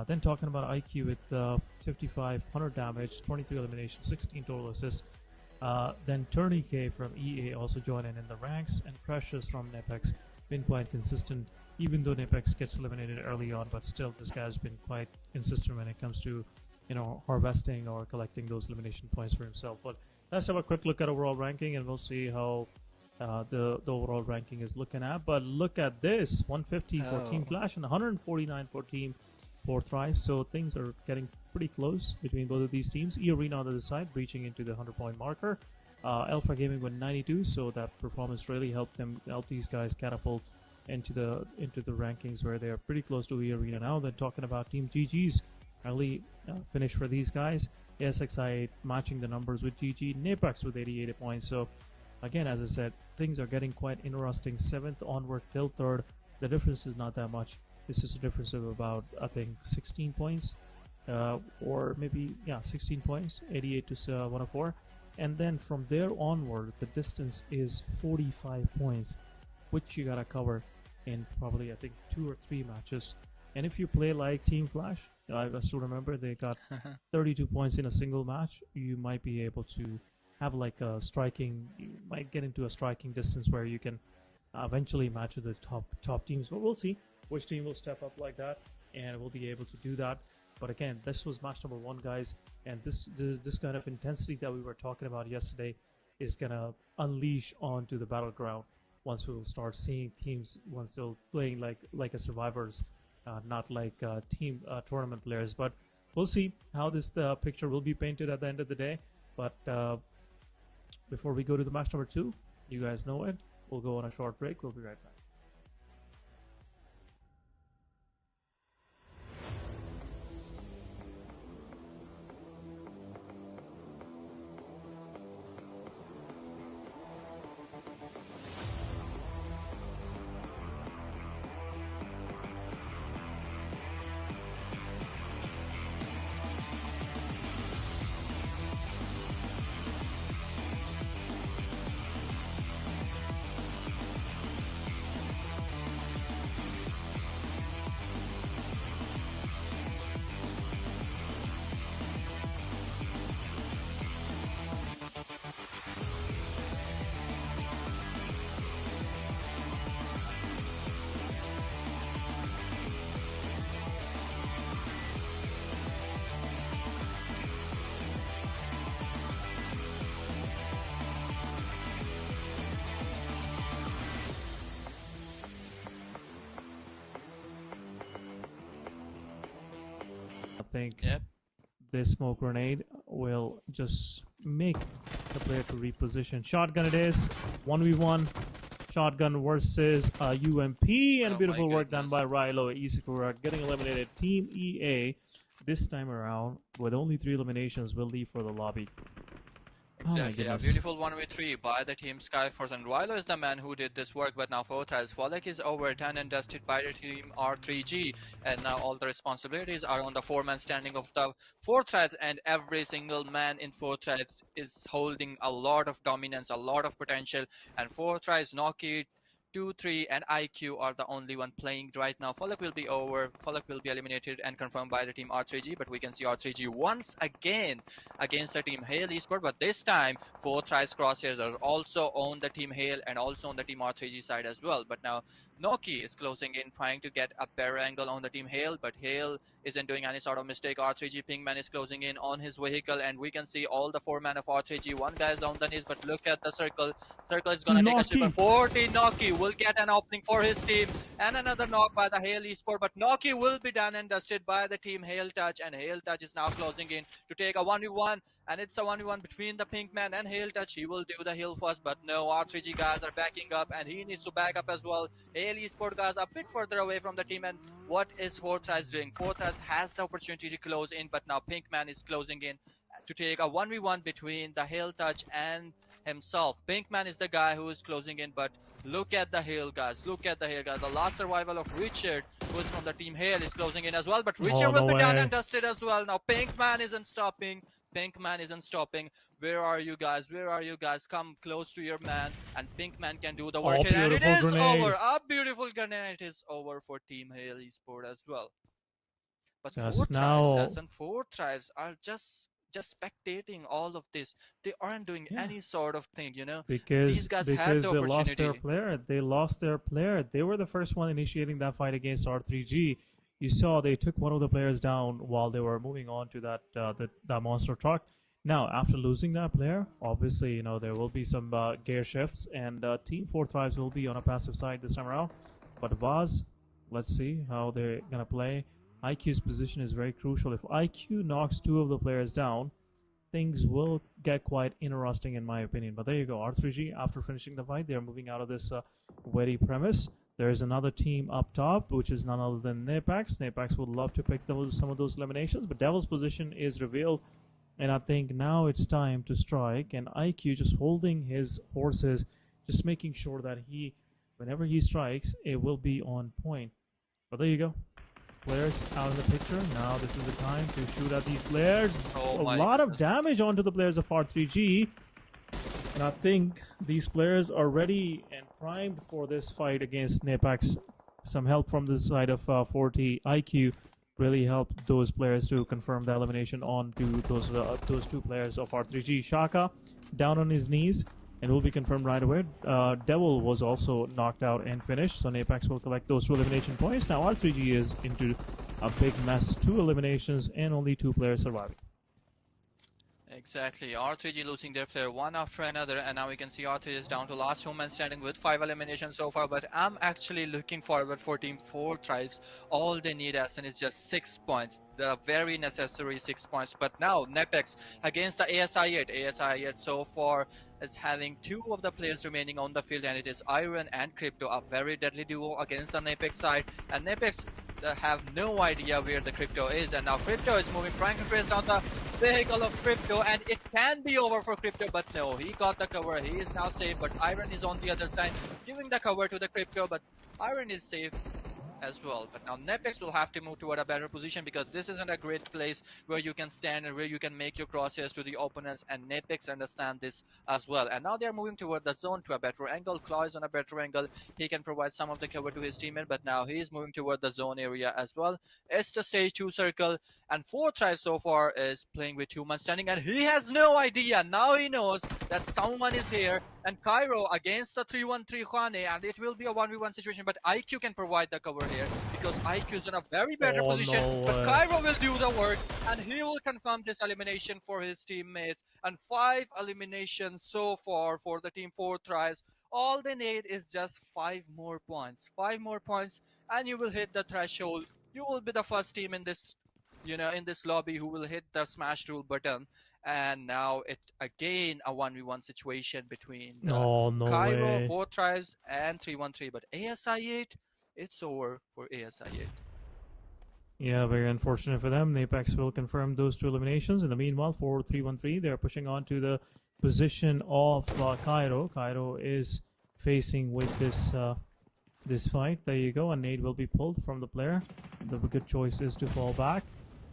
Then talking about IQ with 5,500 damage, 23 eliminations, 16 total assists. Then Turnike from EA also joining in the ranks, and Precious from Nepex been quite consistent, even though Nepex gets eliminated early on, but still this guy's been quite consistent when it comes to harvesting or collecting those elimination points for himself. But let's have a quick look at overall ranking, and we'll see how the overall ranking is looking at. But look at this, 150 for Team Flash and 149 for Team 4 Thrive. So things are getting pretty close between both of these teams. E-Arena on the other side breaching into the 100-point marker. Alpha Gaming with 92, so that performance really helped these guys catapult into the rankings where they are pretty close to E-Arena now. Then talking about Team GG's early finish for these guys. ASXI matching the numbers with GG. Napex with 88 points. So again, as I said, things are getting quite interesting. 7th onward till 3rd. The difference is not that much. This is a difference of about, I think, 16 points. Or maybe, 16 points. 88 to 104. And then from there onward, the distance is 45 points, which you gotta cover in probably, I think, 2 or 3 matches. And if you play like Team Flash, I still remember they got 32 points in a single match. You might be able to have like a striking. You might get into a striking distance where you can eventually match with the top teams. But we'll see which team will step up like that, and will be able to do that. But again, this was match number 1, guys, and this kind of intensity that we were talking about yesterday is gonna unleash onto the battleground once we will start seeing teams once they're playing like a survivors, not like team tournament players. But we'll see how this picture will be painted at the end of the day. But before we go to the match number 2, you guys know it. We'll go on a short break. We'll be right back. I think this smoke grenade will just make the player to reposition. Shotgun it is. 1v1. Shotgun versus UMP. And beautiful work done by Rilo. eSports getting eliminated. Team EA this time around with only 3 eliminations will leave for the lobby.
Exactly, a beautiful 1v3 by the team Skyforce, and Rilo is the man who did this work, but now Fortress Volek is over, done and dusted by the team R3G, and now all the responsibilities are on the 4-man standing of the Fortress, and every single man in Fortress is holding a lot of dominance, a lot of potential, and Fortress, Noki, 2-3 and IQ are the only one playing right now. Volek will be over. Volek will be eliminated and confirmed by the team R3G, but we can see R3G once again against the team Hale eSport, but this time 4 tries crosshairs are also on the team Hale and also on the team R3G side as well. But now Noki is closing in, trying to get a better angle on the team Hale, but Hale isn't doing any sort of mistake. R3G Pinkman is closing in on his vehicle, and we can see all the 4-man of R3G. One guy is on the knees, but look at the circle. Circle is gonna take a shot, but 40 Noki will get an opening for his team, and another knock by the Hale eSport, but Noki will be done and dusted by the team Hale Touch, and Hale Touch is now closing in to take a 1v1, and it's a 1v1 between the Pinkman and Hale Touch. He will do the heal first, but no, R3G guys are backing up, and he needs to back up as well. Hale eSport guys a bit further away from the team, and what is Fortress doing? Fortress has the opportunity to close in, but now Pinkman is closing in to take a 1v1 between the Hale Touch and himself. Pinkman is the guy who is closing in, but look at the Hale guys. Look at the Hale guys. The last survival of Richard, who is from the team Hale, is closing in as well, but Richard will be done and dusted as well. Now Pinkman isn't stopping. Pinkman isn't stopping. Where are you guys? Where are you guys? Come close to your man, and Pinkman can do the work here, and it is over. A beautiful grenade is over for Team Hale eSport as well. But four tribes are just spectating all of this. They aren't doing any sort of thing, you know,
because
these guys had the opportunity.
Lost their player. They lost their player. They were the first one initiating that fight against R3G. You saw they took one of the players down while they were moving on to that monster truck. Now, after losing that player, obviously, you know, there will be some gear shifts, and Team 4 Tribes will be on a passive side this time around. But Vaz, let's see how they're gonna play. IQ's position is very crucial. If IQ knocks 2 of the players down, things will get quite interesting in my opinion. But there you go, R3G, after finishing the fight, they're moving out of this wary premise. There's another team up top, which is none other than Napax. Napax would love to pick some of those eliminations, but Devil's position is revealed, and I think now it's time to strike, and IQ just holding his horses, just making sure that whenever he strikes, it will be on point. But there you go. Players out in the picture. Now this is the time to shoot at these players. A lot of damage onto the players of R3G. And I think these players are ready and primed for this fight against Napax. Some help from the side of 40 IQ. really help those players to confirm the elimination onto those two players of R3G. Shaka down on his knees and will be confirmed right away. Devil was also knocked out and finished, so Apex will collect those 2 elimination points. Now R3G is into a big mess, 2 eliminations and only 2 players surviving.
Exactly. R3G losing their player one after another, and now we can see R3 is down to last woman standing with 5 eliminations so far. But I'm actually looking forward for Team 4 Tribes. All they need, Aston, is just 6 points, the very necessary 6 points. But now Nepex against the ASI8. ASI8 so far is having 2 of the players remaining on the field, and it is Iron and Crypto, a very deadly duo against the Nepex side. And Nepex have no idea where the Crypto is, and now Crypto is moving, trying to trace down the vehicle of Crypto, and it can be over for Crypto, but no, he got the cover. He is now safe, but Iron is on the other side giving the cover to the Crypto, but Iron is safe as well. But now Nepex will have to move toward a better position, because this isn't a great place where you can stand and where you can make your crosshairs to the opponents, and Nepex understand this as well. And now they're moving toward the zone to a better angle. Claw is on a better angle. He can provide some of the cover to his teammate, but now he is moving toward the zone area as well. It's the stage 2 circle, and 4 tries so far is playing with 2 men standing, and he has no idea. Now he knows that someone is here, and Cairo against the 3-1-3 Juane, and it will be a 1v1 situation, but IQ can provide the cover here, because IQ is in a very better position.
No
but
way.
Cairo will do the work, and he will confirm this elimination for his teammates. And 5 eliminations so far for the Team 4 tries. All they need is just 5 more points. 5 more points, and you will hit the threshold. You will be the first team in this, in this lobby who will hit the smash rule button. And now it again a 1v1 situation between
No
Cairo,
way.
4 tries, and 3-1-3. But ASI8, it's over for ASI8.
Yeah, very unfortunate for them. Apex will confirm those 2 eliminations. In the meanwhile, for 3-1-3, they're pushing on to the position of Cairo. Cairo is facing with this fight. There you go. A nade will be pulled from the player. The good choice is to fall back,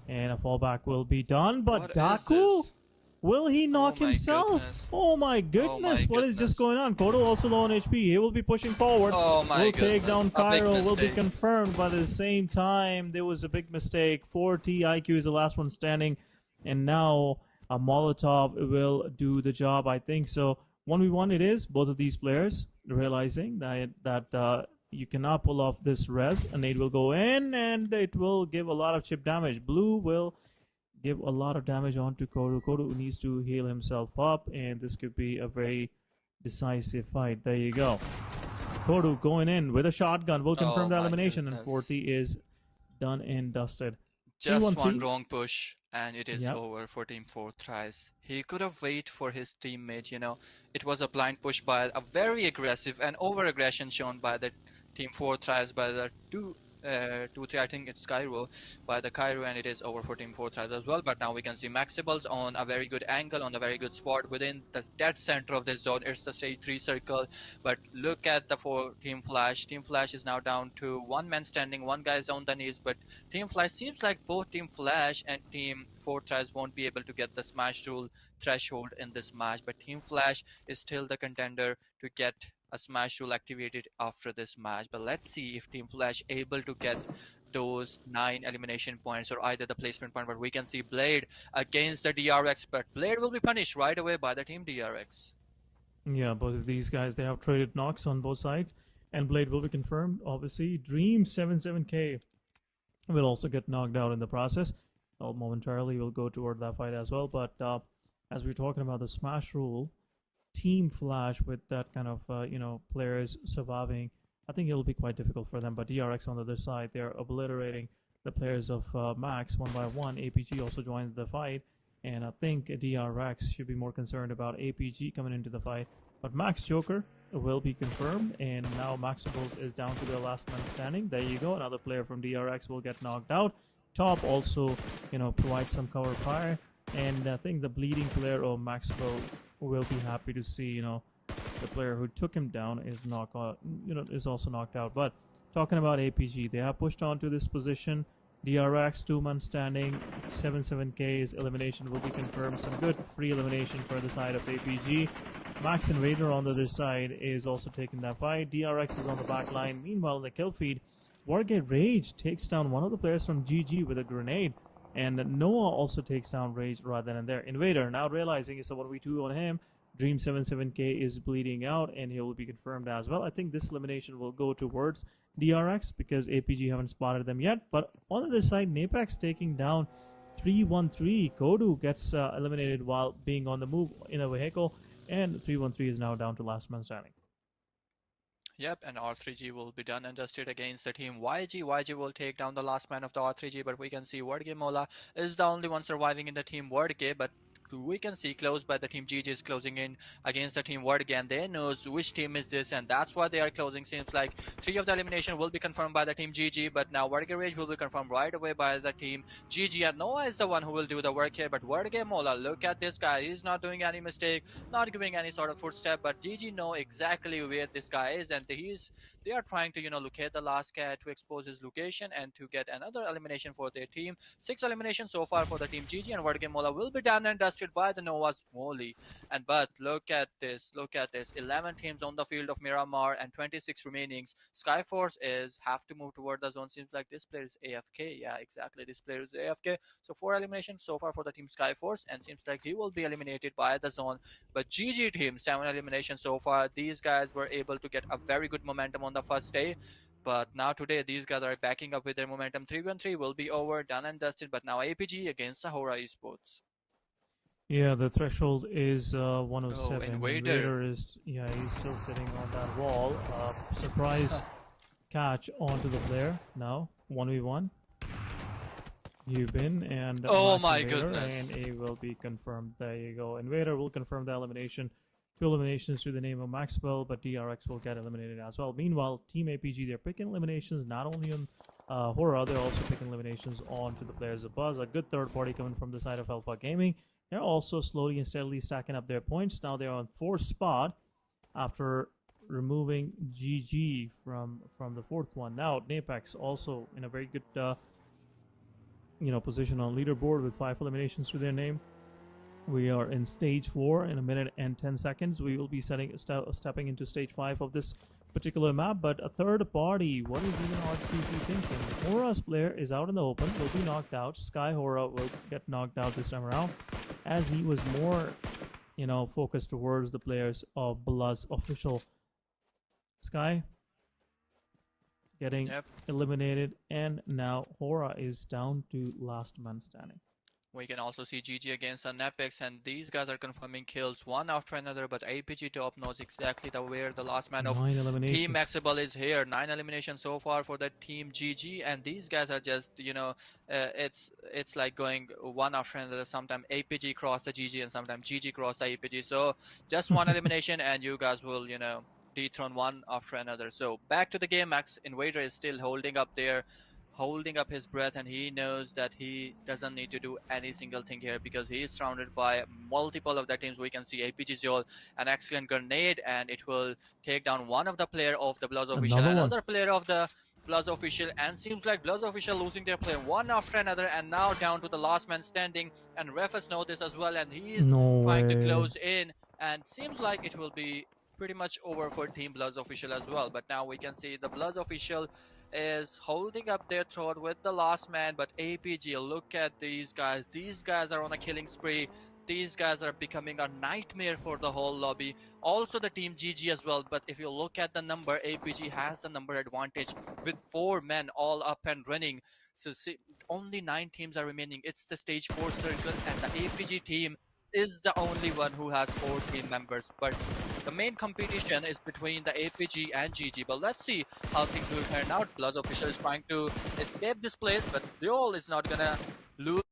and a fallback will be done. But
What is
Daku,
this?
will he knock
my
himself?
goodness.
Oh my goodness! What is just
goodness.
going on? Kodo also low on HP. He will be pushing forward.
Oh my
Will take
goodness.
down
A big
Cairo. Will be
mistake.
confirmed, but at the same time, there was a big mistake. 4T IQ is the last one standing, and now a Molotov will do the job. I think so. 1v1 it is. Both of these players realizing that you cannot pull off this res. A nade will go in, and it will give a lot of chip damage. Blue will give a lot of damage onto Kodu. Kodu needs to heal himself up, and this could be a very decisive fight. There you go. Kodu going in with a shotgun will confirm
Oh
the
my
elimination,
goodness.
and 40 is done and dusted.
Just
3-1-3.
one wrong push, and it is
Yep.
over for Team 4 tries. He could have waited for his teammate, It was a blind push by a very aggressive and over-aggression shown by the Team 4 tries, by the 2-3, I think it's Cairo, by the Cairo, and it is over for Team 4 tries as well. But now we can see MAXEBELS on a very good angle, on a very good spot within the dead center of this zone. It's the stage 3 circle, but look at the Team Flash. Team Flash is now down to 1 man standing, 1 guy is on the knees, but Team Flash seems like both Team Flash and Team 4 tries won't be able to get the smash rule threshold in this match, but Team Flash is still the contender to get a smash rule activated after this match. But let's see if Team Flash able to get those 9 elimination points, or either the placement point. But we can see Blade against the DRX, but Blade will be punished right away by the Team DRX.
Yeah, both of these guys, they have traded knocks on both sides, and Blade will be confirmed. Obviously, Dream 77K will also get knocked out in the process. Momentarily, we'll go toward that fight as well. But as we're talking about the smash rule, Team Flash with that kind of players surviving, I think it'll be quite difficult for them. But DRX on the other side, they're obliterating the players of Max one by one. APG also joins the fight, and I think DRX should be more concerned about APG coming into the fight. But Max Joker will be confirmed, and now MAXEBELS is down to their last man standing. There you go. Another player from DRX will get knocked out. Top also, provides some cover fire, and I think the bleeding player of MAXEBELS will be happy to see, the player who took him down is is also knocked out. But talking about APG, they have pushed on to this position. DRX 2 man standing, 77K's elimination will be confirmed. Some good free elimination for the side of APG. Max Invader on the other side is also taking that fight. DRX is on the back line. Meanwhile, in the kill feed, Wargate Rage takes down one of the players from GG with a grenade. And Noah also takes down Rage right then and there. Invader now realizing it's a 1v2 on him. Dream 77k is bleeding out and he will be confirmed as well. I think this elimination will go towards DRX because APG haven't spotted them yet. But on the other side, Napex taking down 313. Kodu gets eliminated while being on the move in a vehicle. And 313 is now down to last man standing.
Yep, and R3G will be done and dusted against the team YG. YG will take down the last man of the R3G, but we can see Pubg Mobile is the only one surviving in the team Pubg, but we can see close by the team GG is closing in against the team Pubg, and they knows which team is this, and that's why they are closing. Seems like 3 of the elimination will be confirmed by the team GG, but now Pubg Rage will be confirmed right away by the team GG, and Noah is the one who will do the work here. But Pubg Mobile, look at this guy, he's not doing any mistake, not giving any sort of footstep, but GG know exactly where this guy is, and they are trying to locate the last cat to expose his location and to get another elimination for their team. 6 eliminations so far for the team GG, and Pubg Mobile will be done and dusted by the Noah's Molly. And but look at this, 11 teams on the field of Miramar and 26 remainings. Skyforce have to move toward the zone. Seems like this player is AFK. Yeah, exactly, this player is AFK. So 4 eliminations so far for the team Skyforce, and seems like he will be eliminated by the zone. But GG team, 7 eliminations so far. These guys were able to get a very good momentum on the first day, but now today these guys are backing up with their momentum. 3-1-3 will be over, done and dusted. But now APG against Sahara eSports.
Yeah, the threshold is 107.
Oh, Invader
is, yeah, he's still sitting on that wall. Surprise catch onto the player now. 1v1. Yubin and
oh my
Invader,
goodness,
and he will be confirmed. There you go. Invader will confirm the elimination. 2 eliminations to the name of MAXEBELS, but DRX will get eliminated as well. Meanwhile, Team APG, they're picking eliminations not only on Horror, they're also picking eliminations onto the players of Buzz. A good third party coming from the side of Alpha Gaming. They're also slowly and steadily stacking up their points. Now they're on 4th spot after removing GG from the 4th one. Now Napex also in a very good position on leaderboard with 5 eliminations to their name. We are in stage 4 in a minute and 10 seconds. We will be stepping into stage 5 of this particular map. But a third party, what is even R3G thinking? Hora's player is out in the open, will be knocked out. Sky Hora will get knocked out this time around, as he was more, focused towards the players of Blood's official. Sky getting eliminated, and now Hora is down to last man standing.
We can also see GG against Napex, and these guys are confirming kills one after another, but APG top knows exactly where the last man of Team MAXEBELS is here. 9 eliminations so far for the Team GG, and these guys are just, it's like going one after another. Sometimes APG cross the GG and sometimes GG cross the APG. So just 1 elimination and you guys will, dethrone one after another. So back to the game. Max Invader is still holding up his breath, and he knows that he doesn't need to do any single thing here because he is surrounded by multiple of the teams. We can see APG Zol, an excellent grenade, and it will take down one of the player of the Bloods Official, another player of the Bloods Official, and seems like Bloods Official losing their player one after another, and now down to the last man standing, and Refus know this as well, and he is trying to close in, and seems like it will be pretty much over for Team Bloods Official as well. But now we can see the Bloods Official is holding up their throat with the last man, but APG, look at these guys. These guys are on a killing spree. These guys are becoming a nightmare for the whole lobby. Also the Team GG as well, but if you look at the number, APG has the number advantage with 4 men all up and running. So see, only 9 teams are remaining. It's the stage 4 circle, and the APG team is the only one who has 4 team members, but the main competition is between the APG and GG. But let's see how things will turn out. Blood Official is trying to escape this place, but Zeol is not gonna lose.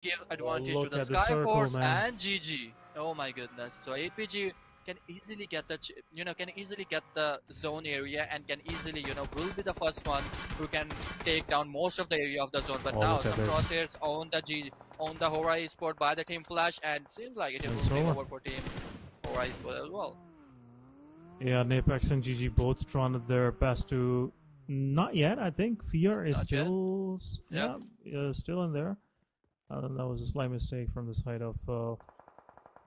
Give advantage to the Skyforce and GG. Oh my goodness! So APG can easily get the zone area and can easily will be the first one who can take down most of the area of the zone. But now some crosshairs on the Hora eSport by the Team Flash, and seems like it will be over for Team Hora eSport as well.
Yeah, Napex and GG both trying their best to not yet. I think Fear is still still in there. That was a slight mistake from the side of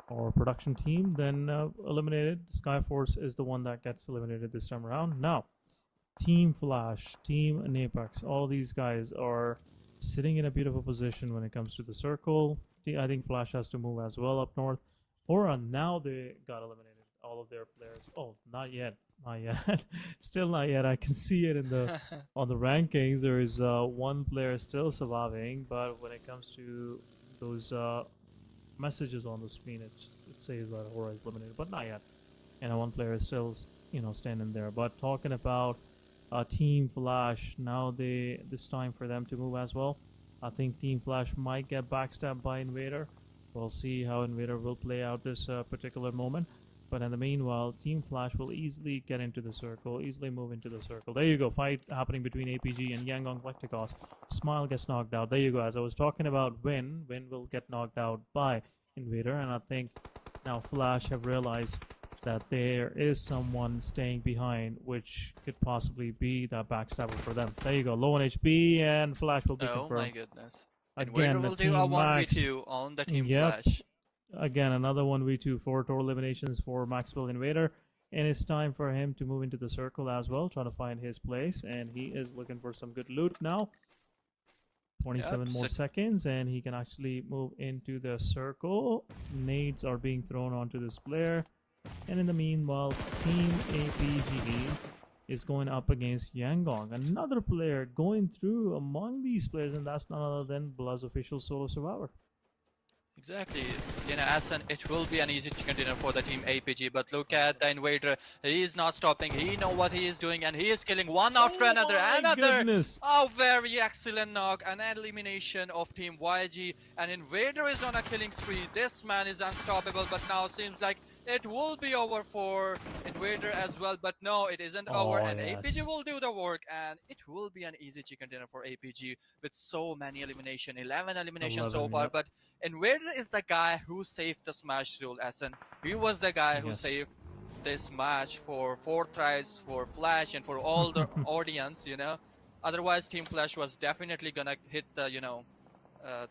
or production team, then eliminated. Skyforce is the one that gets eliminated this time around. Now, Team Flash, Team Apex, all these guys are sitting in a beautiful position when it comes to the circle. I think Flash has to move as well up north. Aura, now they got eliminated. All of their players. Oh, not yet. Not yet. Still not yet. I can see it in the on the rankings. There is one player still surviving, but when it comes to those messages on the screen, it says that Aura is eliminated, but not yet. And one player is still, standing there. But talking about Team Flash, now this time for them to move as well. I think Team Flash might get backstabbed by Invader. We'll see how Invader will play out this particular moment. But in the meanwhile, Team Flash will easily get into the circle, easily move into the circle. There you go, fight happening between APG and Yangon Galacticos. Smile gets knocked out. There you go, as I was talking about Win will get knocked out by Invader. And I think now Flash have realized that there is someone staying behind, which could possibly be that backstabber for them. There you go, low on HP, and Flash will be confirmed.
Oh my goodness.
Again,
Invader will do a 1v2 on the Team Flash.
Again, another 1v2 for total eliminations for MAXEBELS Invader. And it's time for him to move into the circle as well, trying to find his place. And he is looking for some good loot now. 27 more seconds, and he can actually move into the circle. Nades are being thrown onto this player. And in the meanwhile, Team APG is going up against Yangon. Another player going through among these players, and that's none other than Bloods official solo survivor.
Exactly, Asan, it will be an easy chicken dinner for the Team APG, but look at the Invader. He is not stopping. He knows what he is doing, and he is killing one after another.
Goodness.
Oh, very excellent knock. An elimination of Team YG, and Invader is on a killing spree. This man is unstoppable, but now seems like it will be over for Invader as well, but no, it isn't over, and APG will do the work, and it will be an easy chicken dinner for APG with so many elimination, 11 eliminations so far, but Invader is the guy who saved the Smash rule, Asan. He was the guy who saved this match for 4 tries, for Flash, and for all the audience, Otherwise, Team Flash was definitely gonna hit the,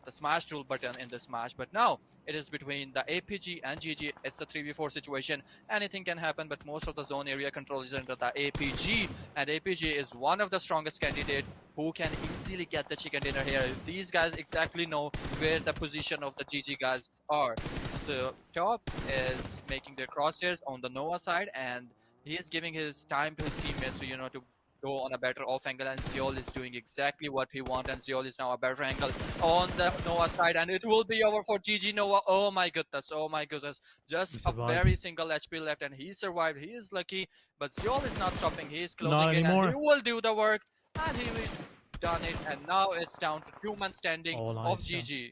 the Smash rule button in this match, but now it is between the APG and GG. It's a 3v4 situation. Anything can happen, but most of the zone area control is under the APG, and APG is one of the strongest candidates who can easily get the chicken dinner here. These guys exactly know where the position of the GG guys are. So top is making their crosshairs on the Noah side, and he is giving his time to his teammates to, to go on a better off angle, and Zeol is doing exactly what he wants, and Zeol is now a better angle on the Noah side, and it will be over for GG Noah. Oh my goodness, just a very single HP left, and he survived. He is lucky, but Zeol is not stopping. He is closing in, and he will do the work, and he will done it, and now it's down to 2-man standing of GG.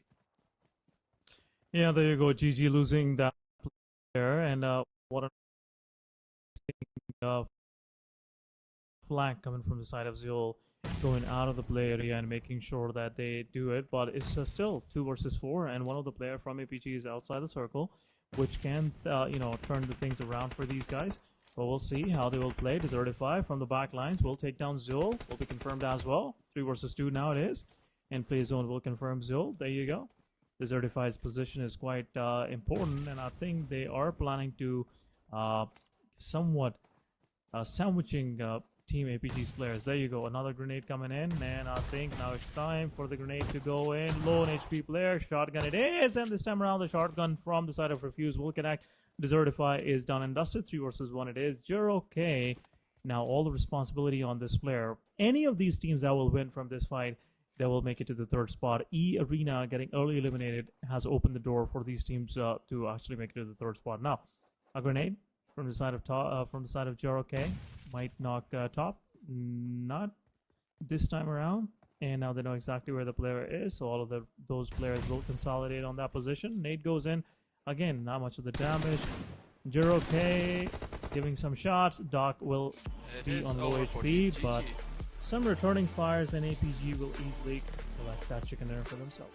Yeah, there you go, GG losing that player, and what a flank coming from the side of Zeol, going out of the play area and making sure that they do it, but it's still 2 versus 4, and one of the player from APG is outside the circle, which can turn the things around for these guys. But we'll see how they will play. Desertify from the back lines will take down Zeol, will be confirmed as well. 3 versus 2 now it is, and play zone will confirm Zeol. There you go. Desertify's position is quite important, and I think they are planning to somewhat sandwiching Team APG's players. There you go, another grenade coming in, and I think now it's time for the grenade to go in. Low on HP player, shotgun it is, and this time around the shotgun from the side of Refuse will connect. Desertify is done and dusted. 3 versus 1 it is. Okay, now all the responsibility on this player. Any of these teams that will win from this fight, they will make it to the 3rd spot. Arena getting early eliminated has opened the door for these teams to actually make it to the 3rd spot. Now, a grenade from the side of Jero might knock top. Not this time around. And now they know exactly where the player is, so all of those players will consolidate on that position. Nade goes in. Again, not much of the damage. Jero giving some shots. Doc will be on low HP, but some returning fires, and APG will easily collect that chicken dinner for themselves.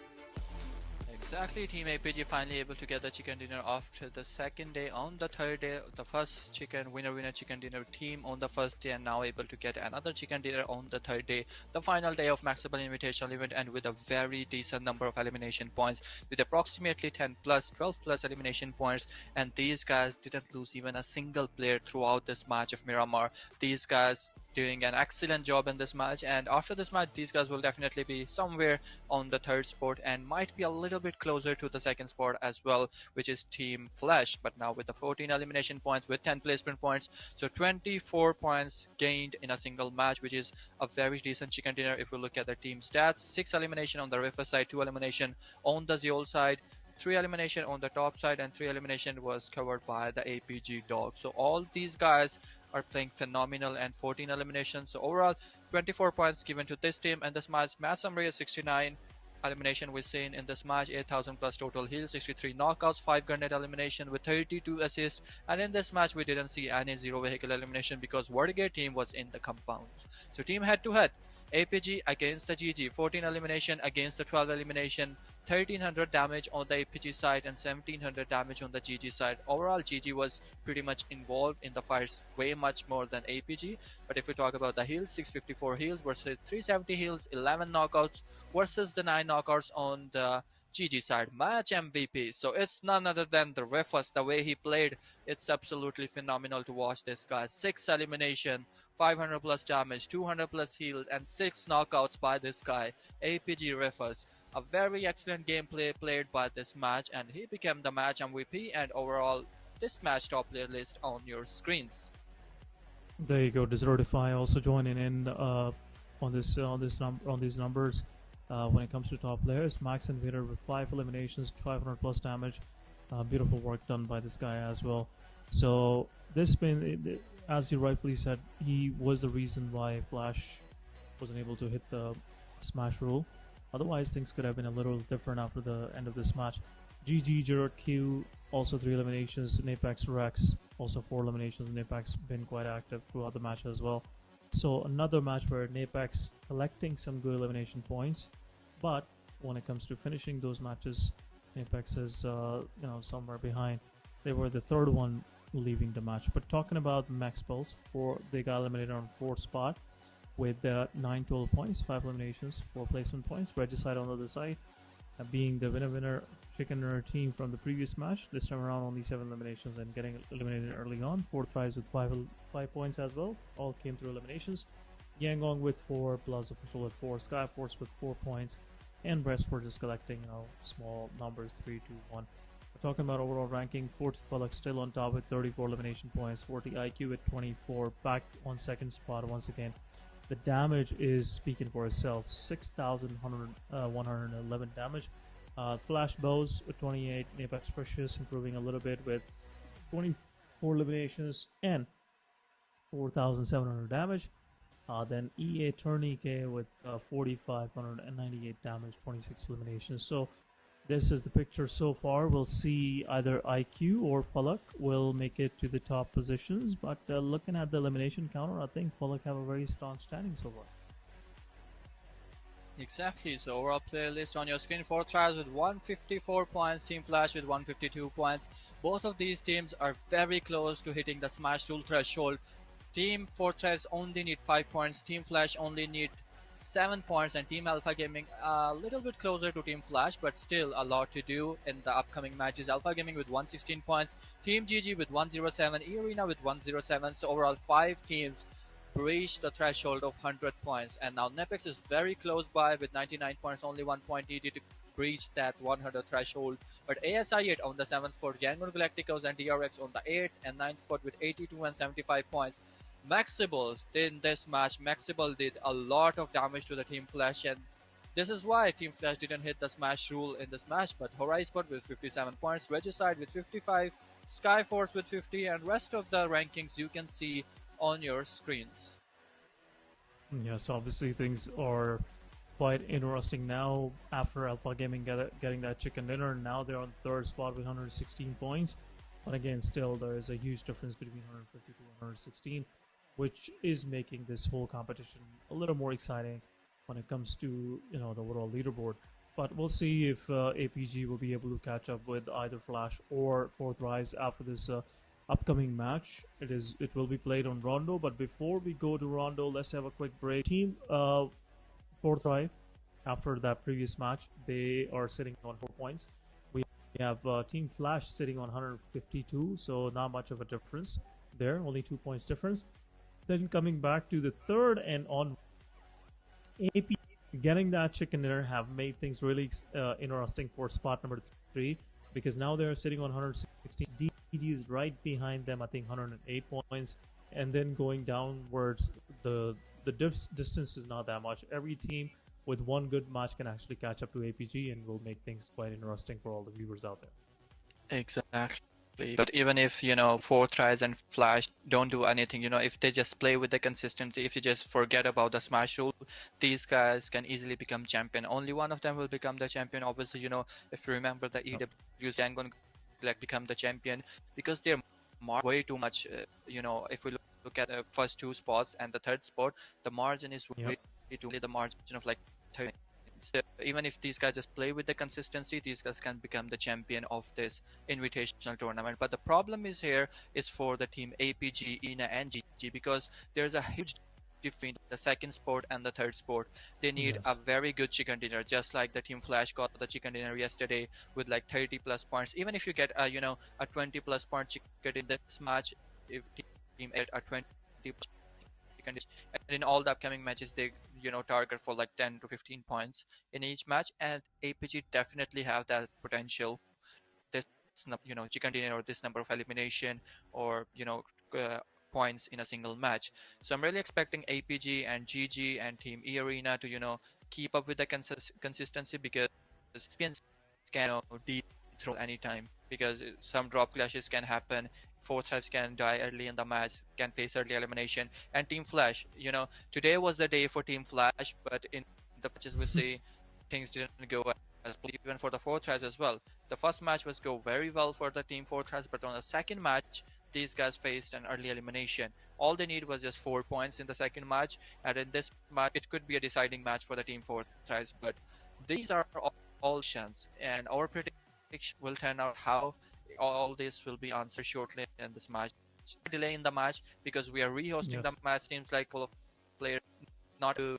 Exactly, Team APG finally able to get the chicken dinner after the second day. On the third day, the first chicken winner chicken dinner team on the first day, and now able to get another chicken dinner on the third day, the final day of Maxable Invitational event, and with a very decent number of elimination points, with approximately 10 plus, 12 plus elimination points. And these guys didn't lose even a single player throughout this match of Miramar. These guys doing an excellent job in this match, and after this match these guys will definitely be somewhere on the third spot and might be a little bit closer to the second spot as well, which is Team Flash. But now with the 14 elimination points with 10 placement points, so 24 points gained in a single match, which is a very decent chicken dinner if we look at the team stats. 6 elimination on the River side, 2 elimination on the Zeol side, 3 elimination on the top side, and 3 elimination was covered by the APG dog. So all these guys are playing phenomenal, and 14 eliminations. So overall 24 points given to this team. And this match summary is 69 elimination we've seen in this match, 8,000 plus total heals, 63 knockouts, 5 grenade elimination with 32 assists. And in this match we didn't see any zero vehicle elimination because Vertigo team was in the compounds. So team head to head, APG against the GG, 14 elimination against the 12 elimination, 1300 damage on the APG side and 1700 damage on the GG side. Overall GG was pretty much involved in the fights way much more than APG. But if we talk about the heals, 654 heals versus 370 heals, 11 knockouts versus the 9 knockouts on the GG side. Match MVP, so it's none other than the Refus. The way he played, it's absolutely phenomenal to watch this guy. 6 elimination, 500 plus damage, 200 plus heals, and 6 knockouts by this guy, APG Refus. A very excellent gameplay played by this match, and he became the match MVP and overall this match top player list on your screens.
There you go, Desertify also joining in on these numbers. When it comes to top players, Max Invader with 5 eliminations, 500 plus damage. Beautiful work done by this guy as well. So this been, as you rightfully said, he was the reason why Flash wasn't able to hit the smash rule. Otherwise, things could have been a little different after the end of this match. GG, Gerard Q, also 3 eliminations. Napex Rex, also 4 eliminations. Napex been quite active throughout the match as well. So another match where Napex collecting some good elimination points, but when it comes to finishing those matches, Napex is somewhere behind. They were the third one leaving the match. But talking about MAXEBELS, they got eliminated on 4th spot with 9 total points, 5 eliminations, 4 placement points. Regicide on the other side, being the winner chicken dinner team from the previous match. This time around only 7 eliminations and getting eliminated early on. 4th prize with 5 points as well. All came through eliminations. Yangong with 4, Bloods Official with 4, Skyforce with 4 points, and Breast were just collecting small numbers, 3, 2, 1. We're talking about overall ranking. 40 Fallout still on top with 34 elimination points. 40 IQ with 24, back on 2nd spot once again. The damage is speaking for itself. 6,111 damage. Flash Bows with 28. Napex Precious improving a little bit with 24 eliminations and 4,700 damage. Then EA Tourniquet with 4,598 damage, 26 eliminations. So this is the picture so far. We'll see either IQ or Falak will make it to the top positions. But looking at the elimination counter, I think Falak have a very strong standing so far.
Exactly, so overall player list on your screen. 4 tries with 154 points, Team Flash with 152 points. Both of these teams are very close to hitting the smash rule threshold. Team Fortress only need 5 points, Team Flash only need 7 points, and Team Alpha Gaming a little bit closer to Team Flash, but still a lot to do in the upcoming matches. Alpha Gaming with 116 points, Team GG with 107, E-Arena with 107, so overall 5 teams breached the threshold of 100 points, and now Nepex is very close by with 99 points, only 1 point needed to breach that 100 threshold. But ASI 8 on the 7th spot, Yangon Galacticos and DRX on the 8th and 9th spot with 82 and 75 points. MAXEBELS in this match, MAXEBEL did a lot of damage to the Team Flash, and this is why Team Flash didn't hit the smash rule in this match. But Horizon with 57 points, Regicide with 55, Skyforce with 50, and rest of the rankings you can see on your screens.
Yes, obviously things are quite interesting now after Alpha Gaming getting that chicken dinner. Now they're on 3rd spot with 116 points. But again, still there is a huge difference between 150 to 116, which is making this whole competition a little more exciting when it comes to the overall leaderboard. But we'll see if APG will be able to catch up with either Flash or Fourth Rise after this upcoming match. It will be played on Rondo. But before we go to Rondo, let's have a quick break. Team Fourth Rise, after that previous match, they are sitting on 4 points. We have Team Flash sitting on 152, so not much of a difference there, only 2 points difference. Then coming back to the third and on, AP getting that chicken dinner have made things really interesting for spot number 3, because now they're sitting on 116. DG is right behind them, I think 108 points, and then going downwards, the distance is not that much. Every team with one good match can actually catch up to APG and will make things quite interesting for all the viewers out there.
Exactly. But even if, Fourth Rise and Flash don't do anything, if they just play with the consistency, if you just forget about the smash rule, these guys can easily become champion. Only one of them will become the champion. Obviously, if you remember the EW's Yangon become the champion because they're way too much. If we look at the first 2 spots and the third spot, the margin is way too, the margin of like 30. So even if these guys just play with the consistency, these guys can become the champion of this invitational tournament. But the problem is here is for the team APG, INA and GG, because there's a huge difference between the second sport and the third sport. They need a very good chicken dinner, just like the team Flash got the chicken dinner yesterday with like 30 plus points. Even if you get a 20 plus point chicken in this match, if team a 20 chicken dish, and in all the upcoming matches they target for like 10 to 15 points in each match, and APG definitely have that potential. This chicken dinner, or this number of elimination, or points in a single match. So I'm really expecting APG and GG and Team E Arena to keep up with the consistency, because champions can dethrone anytime, because some drop clashes can happen. Fourth Rise can die early in the match, can face early elimination. And Team Flash, today was the day for Team Flash, but in the matches we see, things didn't go as planned, even for the Fourth Rise as well. The first match was go very well for the Team Fourth Rise, but on the second match, these guys faced an early elimination. All they need was just 4 points in the second match, and in this match, it could be a deciding match for the Team Fourth Rise. But these are all chance, and our prediction will turn out how all this will be answered shortly in this match. Delay in the match because we are rehosting the match. Seems like all of players not to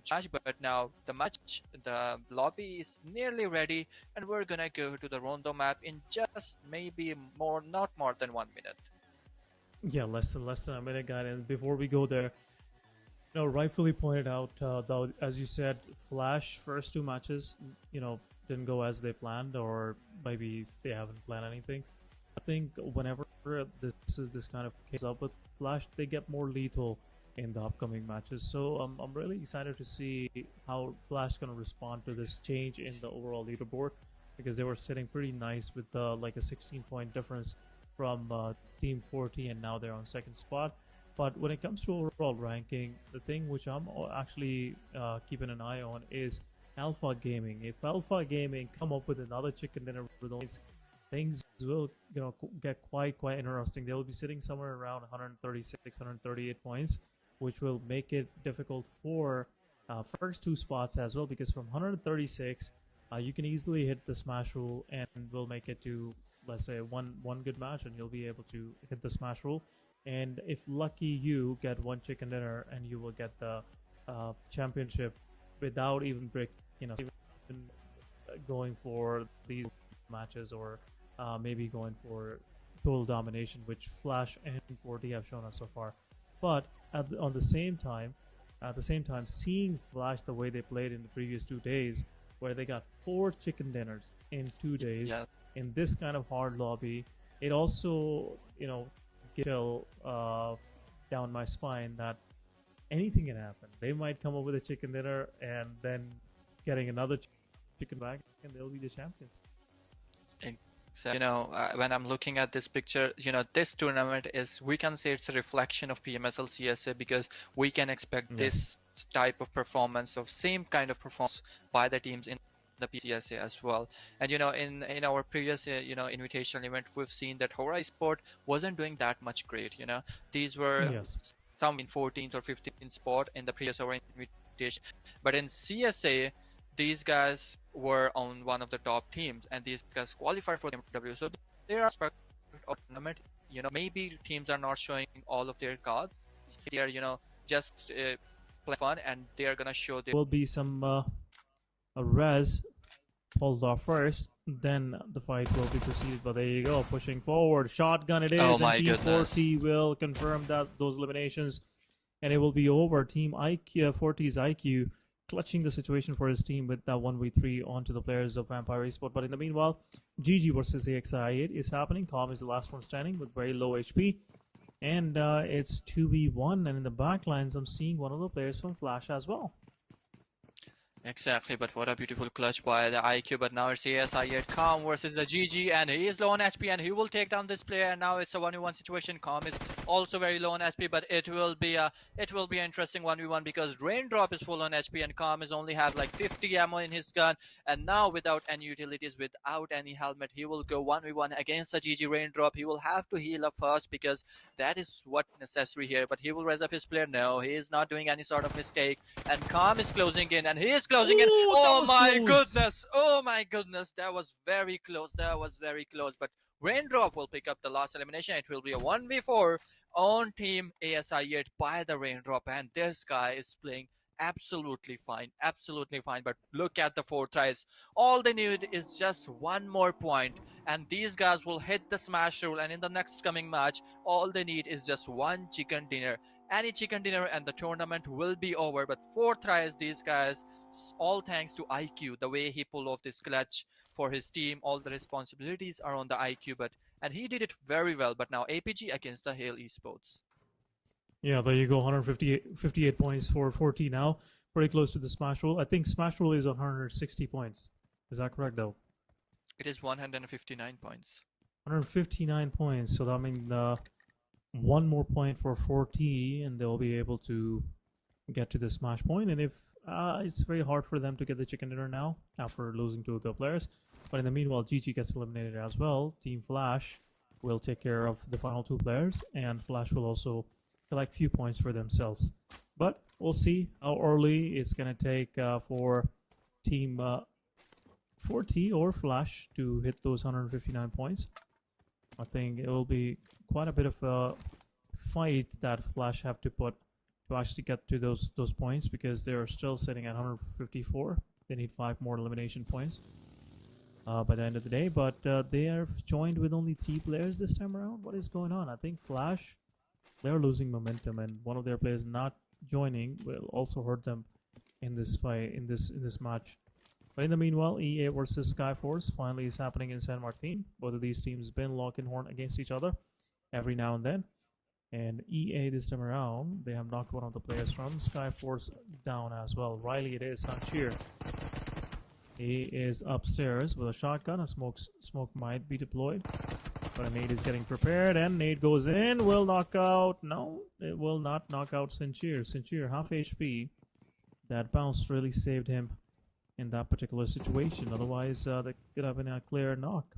match, but now the lobby is nearly ready, and we're gonna go to the Rondo map in just maybe not more than 1 minute.
Yeah, less than a minute, guys. And before we go there, rightfully pointed out, though, as you said, Flash first 2 matches, didn't go as they planned, or maybe they haven't planned anything. I think whenever this kind of case up with Flash, they get more lethal in the upcoming matches. So I'm really excited to see how Flash gonna respond to this change in the overall leaderboard, because they were sitting pretty nice with like a 16-point difference from Team 40, and now they're on second spot. But when it comes to overall ranking, the thing which I'm actually keeping an eye on is Alpha Gaming. If Alpha Gaming come up with another chicken dinner with all things will get quite interesting. They will be sitting somewhere around 136, 138 points, which will make it difficult for first 2 spots as well, because from 136 you can easily hit the smash rule, and will make it to, let's say, one good match, and you'll be able to hit the smash rule. And if lucky, you get 1 chicken dinner, and you will get the championship without even going for these matches, or maybe going for total domination, which Flash and 40 have shown us so far. But at the same time, seeing Flash the way they played in the previous 2 days, where they got 4 chicken dinners in 2 days in this kind of hard lobby, it also chill down my spine that anything can happen. They might come up with a chicken dinner and then getting another chicken back, and they'll be the champions.
So, when I'm looking at this picture, this tournament we can say it's a reflection of PMSL CSA, because we can expect this type of performance, of same kind of performance by the teams in the PCSA as well. And in our previous invitational event, we've seen that Hora Sport wasn't doing that much great. These were some in 14th or 15th spot in the previous Hora invitation, but in CSA, these guys were on one of the top teams, and these guys qualified for the MW. So there are aspects of tournament. Maybe teams are not showing all of their cards. They are, just play fun, and they are gonna show their.
Will be some a res pulled off first, then the fight will be proceeded. But there you go, pushing forward, shotgun it
Oh
is, and
my
Team
goodness.
40 will confirm that those eliminations, and it will be over. Team IQ 40's IQ clutching the situation for his team with that 1v3 onto the players of Vampire Esports. But in the meanwhile, GG versus AXI8 is happening. Calm is the last one standing with very low HP. And it's 2v1, and in the back lines, I'm seeing one of the players from Flash as well.
Exactly, but what a beautiful clutch by the IQ. But now it's ASI yet Calm versus the GG, and he is low on HP, and he will take down this player. And now it's a 1v1 situation. Calm is also very low on HP, but it will be an interesting 1v1 because Raindrop is full on HP, and Calm is only have like 50 ammo in his gun. And now without any utilities, without any helmet, he will go 1v1 against the GG Raindrop. He will have to heal up first because that is what necessary here. But he will raise up his player. No, he is not doing any sort of mistake, and Calm is closing in, and he is closing in.
Ooh, that
Oh
was
my
close.
goodness! Oh my goodness! That was very close. That was very close. But Raindrop will pick up the last elimination. It will be a 1v4 on Team ASI yet by the Raindrop, and this guy is playing absolutely fine. Absolutely fine. But look at the 4 tries. All they need is just one more point, and these guys will hit the smash rule. And in the next coming match, all they need is just one chicken dinner. Any chicken dinner, and the tournament will be over. But 4 tries, these guys, all thanks to IQ, the way he pulled off this clutch for his team. All the responsibilities are on the IQ, and he did it very well. But now APG against the Hale Esports.
Yeah, there you go. 158 points for 40 now. Pretty close to the Smash Roll. I think Smash Roll is on 160 points. Is that correct, though?
It is 159 points.
159 points. So that means one more point for 40, and they'll be able to get to the Smash point. And if it's very hard for them to get the chicken dinner now after losing to the players. But in the meanwhile, GG gets eliminated as well. Team Flash will take care of the final 2 players, and Flash will also collect few points for themselves. But we'll see how early it's gonna take for Team 40 or Flash to hit those 159 points. I think it will be quite a bit of a fight that Flash have to put to actually get to those points, because they're still sitting at 154. They need 5 more elimination points by the end of the day. But they are joined with only 3 players this time around. What is going on? I think Flash, they're losing momentum, and one of their players not joining will also hurt them in this fight, in this match. But in the meanwhile, EA versus Skyforce finally is happening in San Martin. Both of these teams been lock and horn against each other every now and then. And EA this time around, they have knocked one of the players from Skyforce down as well. Riley, it is Sancheer. He is upstairs with a shotgun. A smoke might be deployed. But a nade is getting prepared, and nade goes in. Will knock out. No, it will not knock out Sancheer. Sancheer, half HP. That bounce really saved him in that particular situation. Otherwise, that could have been a clear knock.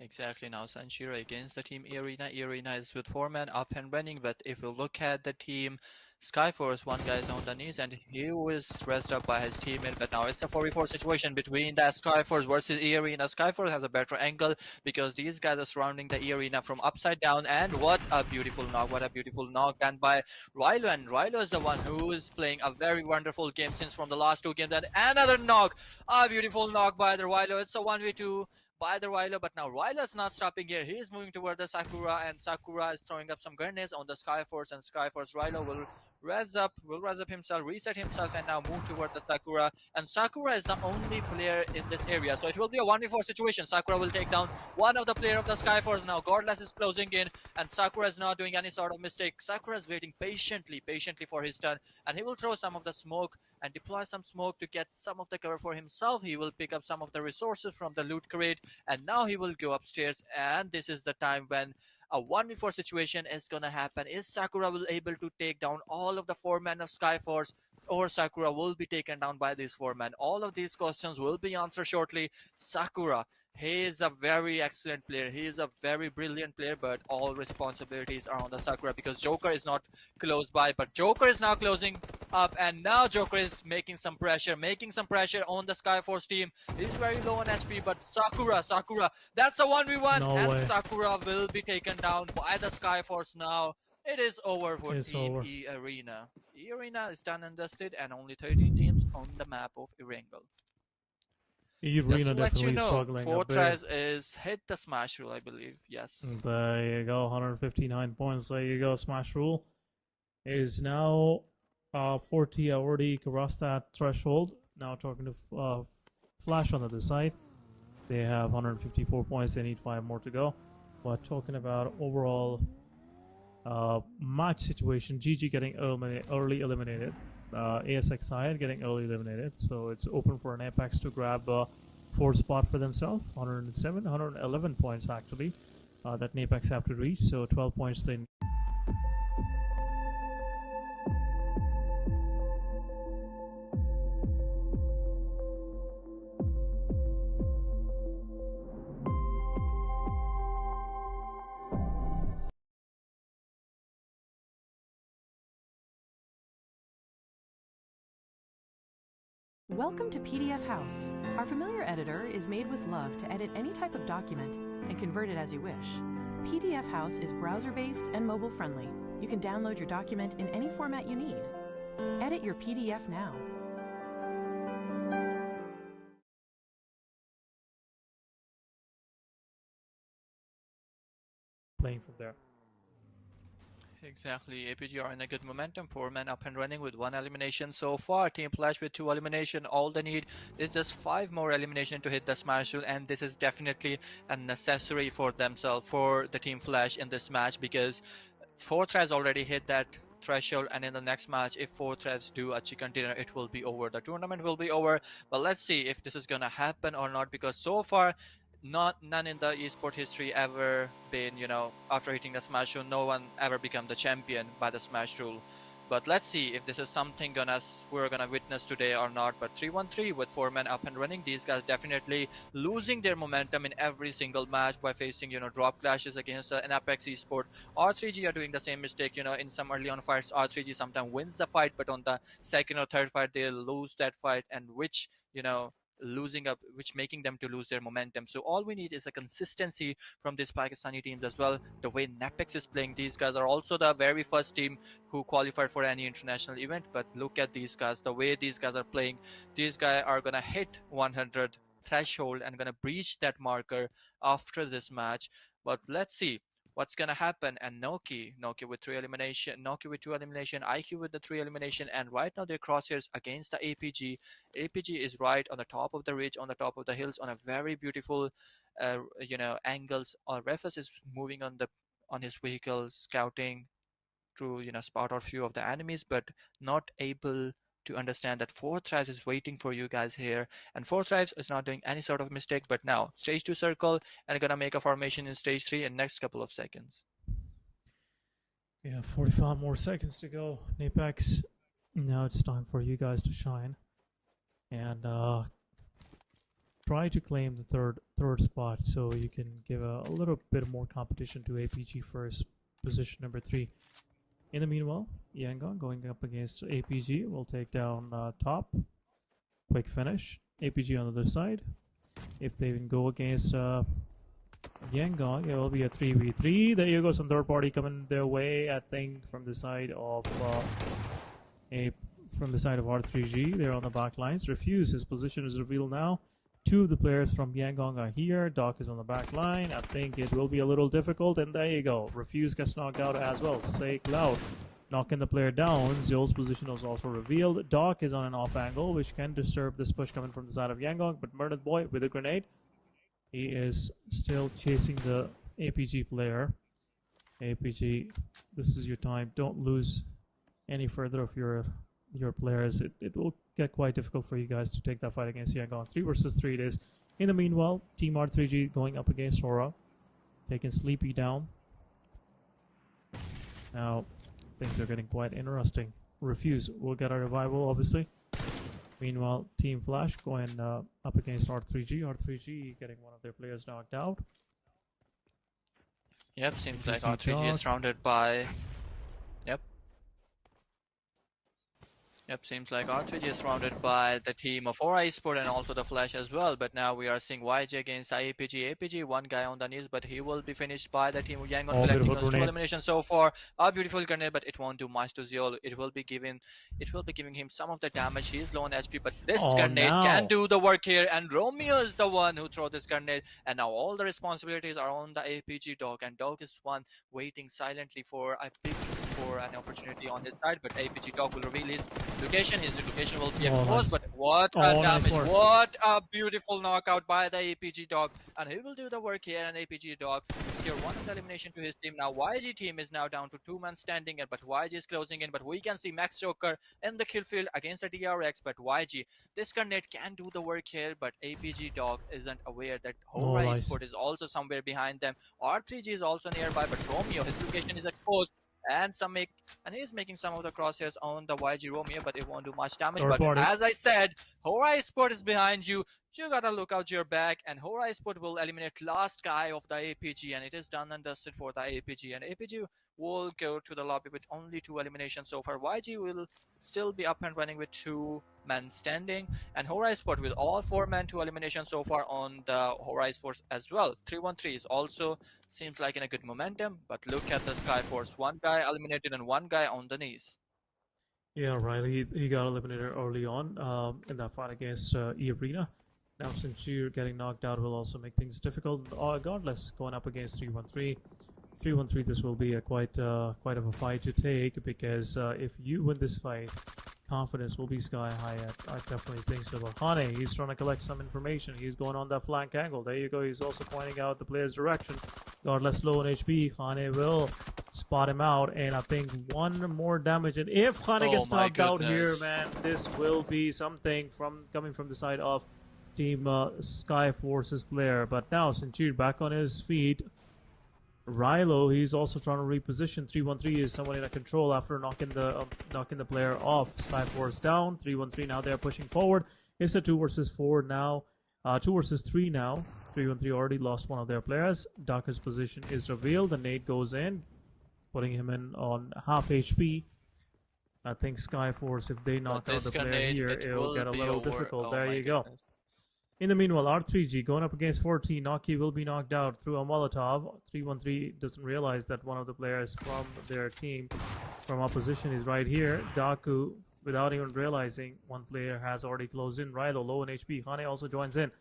Exactly. Now Sanshiro against the team Arena. Arena is with 4 men up and running, but if you look at the team Skyforce, one guy is on the knees and he was dressed up by his teammate. But now it's a 4v4 situation between the Skyforce versus Arena. Skyforce has a better angle because these guys are surrounding the Arena from upside down. And what a beautiful knock! What a beautiful knock done by Rilo. And Rilo is the one who is playing a very wonderful game since from the last 2 games. And another knock! A beautiful knock by the Rilo. It's a 1v2 by the Rilo, but now Rilo's not stopping here. He is moving toward the Sakura, and Sakura is throwing up some grenades on the Skyforce, and Skyforce Rilo will res up himself, reset himself, and now move toward the Sakura. And Sakura is the only player in this area, so it will be a 1v4 situation. Sakura will take down one of the player of the Skyforce. Now Godless is closing in, and Sakura is not doing any sort of mistake. Sakura is waiting patiently for his turn, and he will throw some of the smoke and deploy some smoke to get some of the cover for himself. He will pick up some of the resources from the loot crate, and now he will go upstairs. And this is the time when a 1v4 situation is gonna happen. Is Sakura will able to take down all of the 4 men of Skyforce? or Sakura will be taken down by these four men? All of these questions will be answered shortly. Sakura, he is a very excellent player. He is a very brilliant player, but all responsibilities are on the Sakura because Joker is not close by. But Joker is now closing up, and now Joker is making some pressure on the Skyforce team. He's very low on HP, but Sakura, that's a 1v1,
No
and
way.
Sakura will be taken down by the Skyforce now. It is over for
It's
Team
over.
E-Arena. E-Arena is done and dusted, and only 13 teams on the map of Erangel. Just
Arena
to let you
definitely
know,
struggling a bit.
Fortress is hit the smash rule, I believe. Yes.
There you go, 159 points. There you go. Smash rule is now 40. Already crossed that threshold. Now talking to Flash on the other side. They have 154 points. They need 5 more to go. But talking about overall match situation, GG getting early eliminated. ASX side getting early eliminated. So it's open for an Apex to grab a 4th spot for themselves. 107, 111 points actually that Apex have to reach. So 12 points they.
Welcome to PDF House. Our familiar editor is made with love to edit any type of document and convert it as you wish. PDF House is browser-based and mobile-friendly. You can download your document in any format you need. Edit your PDF now.
Playing from there.
Exactly. APG are in a good momentum. 4 men up and running with 1 elimination so far. Team Flash with 2 elimination. All they need is just 5 more elimination to hit the smash rule, and this is definitely a necessary for themselves, for the Team Flash in this match, because 4 threads already hit that threshold, and in the next match, if 4 threads do a chicken dinner, it will be over. The tournament will be over. But let's see if this is gonna happen or not, because so far none in the esport history ever been, after hitting the smash rule, no one ever become the champion by the smash rule. But let's see if this is something we're gonna witness today or not. But 3-1-3 with 4 men up and running, these guys definitely losing their momentum in every single match by facing, drop clashes against an Apex esport. R3G are doing the same mistake, in some early on fights. R3G sometimes wins the fight, but on the second or third fight they lose that fight, and which making them to lose their momentum. So all we need is a consistency from these Pakistani teams as well. The way Napex is playing, these guys are also the very first team who qualified for any international event, but look at these guys, the way these guys are playing. These guys are gonna hit 100 threshold and gonna breach that marker after this match. But let's see what's gonna happen. And Noki with 3 elimination, Noki with 2 elimination, IQ with the 3 elimination, and right now their crosshairs against the APG. APG is right on the top of the ridge, on the top of the hills, on a very beautiful angles. Refus is moving on his vehicle, scouting to spot out few of the enemies, but not able to understand that 4 Thrives is waiting for you guys here, and 4 Thrives is not doing any sort of mistake. But now stage 2 circle, and gonna make a formation in stage 3 in next couple of seconds.
Yeah, 45 more seconds to go. Apex, now it's time for you guys to shine and try to claim the third spot, so you can give a little bit more competition to APG first, position number 3. In the meanwhile, Yangon going up against APG will take down top. Quick finish. APG on the other side. If they can go against Yangon, it will be a 3v3. There you go, some third party coming their way, I think, from the side of R3G. They're on the back lines. Refuse, his position is revealed now. 2 of the players from Yangon are here. Doc is on the back line. I think it will be a little difficult, and there you go. Refuse gets knocked out as well. Say Cloud knocking the player down. Zio's position was also revealed. Doc is on an off angle, which can disturb this push coming from the side of Yangon, but Murdered Boy with a grenade. He is still chasing the APG player. APG, this is your time. Don't lose any further of your players. It will get quite difficult for you guys to take that fight against Yangon. 3 versus 3 it is. In the meanwhile, Team R3G going up against Hora, taking Sleepy down. Now, things are getting quite interesting. refuse. We'll get a revival, obviously. Meanwhile, Team Flash going up against R3G. R3G getting one of their players knocked out.
Yep, seems like
GG
R3G is
Doc.
surrounded by. Yep. Yep, seems like R3G is surrounded by the team of Aura Esport and also the Flash as well. But now we are seeing YG against APG. APG, one guy on the knees, but he will be finished by the team of Yangon,
Oh,
collecting
beautiful
those 2
grenade.
eliminations so far. A beautiful grenade, but it won't do much to Zeol. It will be giving him some of the damage. He is low on HP, but this
Oh,
grenade can
now.
do the work here. And Romeo is the one who throw this grenade. And now all the responsibilities are on the APG dog. And dog is one waiting silently for an opportunity on his side, but APG dog will reveal his location. His location will be
Oh,
exposed,
nice.
but what a
Oh, nice
damage!
work.
What a beautiful knockout by the APG dog, and he will do the work here. And APG dog secure one of the elimination to his team. Now YG team is now down to 2 men standing, but YG is closing in. But we can see Max Joker in the kill field against the DRX, but YG, this grenade can do the work here, but APG dog isn't aware that
Oh,
Hora
nice.
Esport is also somewhere behind them. R3G is also nearby, but Romeo, his location is exposed. And he's making some of the crosshairs on the YG Romeo, but it won't do much damage.
Third
But
party.
as I said, Hora Sport is behind you. You gotta look out your back, and Hora Sport will eliminate last guy of the APG, and it is done and dusted for the APG. And APG will go to the lobby with only 2 eliminations so far. YG will still be up and running with 2 men standing, and Hora Sport with all 4 men, 2 eliminations so far on the Hora Sports as well. 3-1-3 is also seems like in a good momentum, but look at the Skyforce. 1 guy eliminated and 1 guy on the knees.
Yeah, Riley, he got eliminated early on in that fight against E-Arena. Now, since you're getting knocked out, will also make things difficult. Godless going up against 3-1-3. 3-1-3, this will be a quite of a fight to take, because if you win this fight, confidence will be sky high. I definitely think so. But Hane, he's trying to collect some information. He's going on that flank angle. There you go. He's also pointing out the player's direction. Godless low on HP. Hane will spot him out, and I think 1 more damage. And if Hane gets knocked out here, man, this will be something coming from the side of Team Skyforce's player. But now, Sinchir back on his feet. Rilo, he's also trying to reposition. 3-1-3 is someone in a control after knocking the player off. Skyforce down. 3-1-3 now they're pushing forward. It's a 2 versus 4 now. 2 versus 3 now. 3-1-3 already lost one of their players. Daka's position is revealed. The nade goes in, putting him in on half HP. I think Skyforce, if they knock out the player here, it'll get a little difficult. There you go. In the meanwhile, R3G going up against 14. Naki will be knocked out through a Molotov. 3-1-3 doesn't realize that one of the players from their team from opposition is right here. Daku, without even realizing, one player has already closed in. Rilo low in HP. Hane also joins in.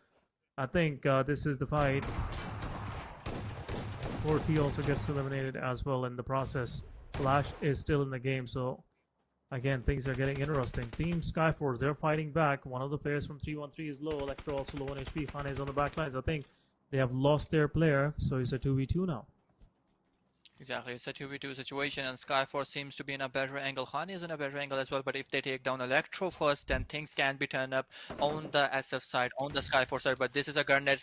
I think this is the fight. 4T also gets eliminated as well in the process. Flash is still in the game, so again, things are getting interesting. Team Skyforce, they're fighting back. One of the players from 3-1-3 is low. Electro also low on HP. Hane is on the back lines. I think they have lost their player, so it's a 2v2 now.
Exactly, it's a 2v2 situation, and Skyforce seems to be in a better angle. Hane is in a better angle as well, but if they take down Electro first, then things can be turned up on the SF side, on the Skyforce side. But this is a grenade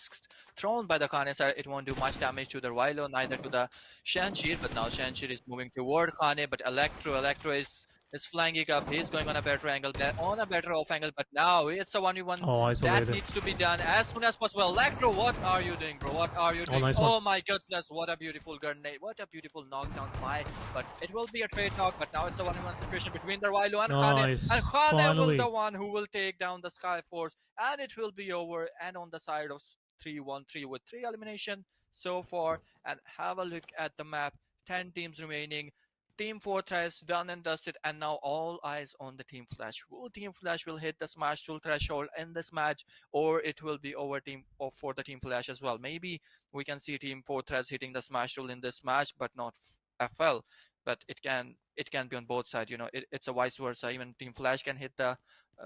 thrown by the Hane side. It won't do much damage to the Rilo, neither to the Shanshir, but now Shanshir is moving toward Hane, but Electro is flying up. He's going on a better angle, on a better off angle, but now it's a 1v1 that needs to be done as soon as possible. Electro, what are you doing, bro? What are you doing?
Nice
oh my goodness, what a beautiful grenade. What a beautiful knockdown fight. But it will be a trade knock, but now it's a 1v1 situation between the Rilo and Hane. And Hane will be the one who will take down the Skyforce, and it will be over. And on the side of 3-1-3 with 3 elimination so far. And have a look at the map. 10 teams remaining. Team Fortress done and dusted, and now all eyes on the Team Flash. Will Team Flash will hit the Smash tool threshold in this match, or it will be over for the Team Flash as well? Maybe we can see Team Fortress hitting the Smash tool in this match, but not FL. But it can be on both sides. You know, it's a vice versa. Even Team Flash can hit the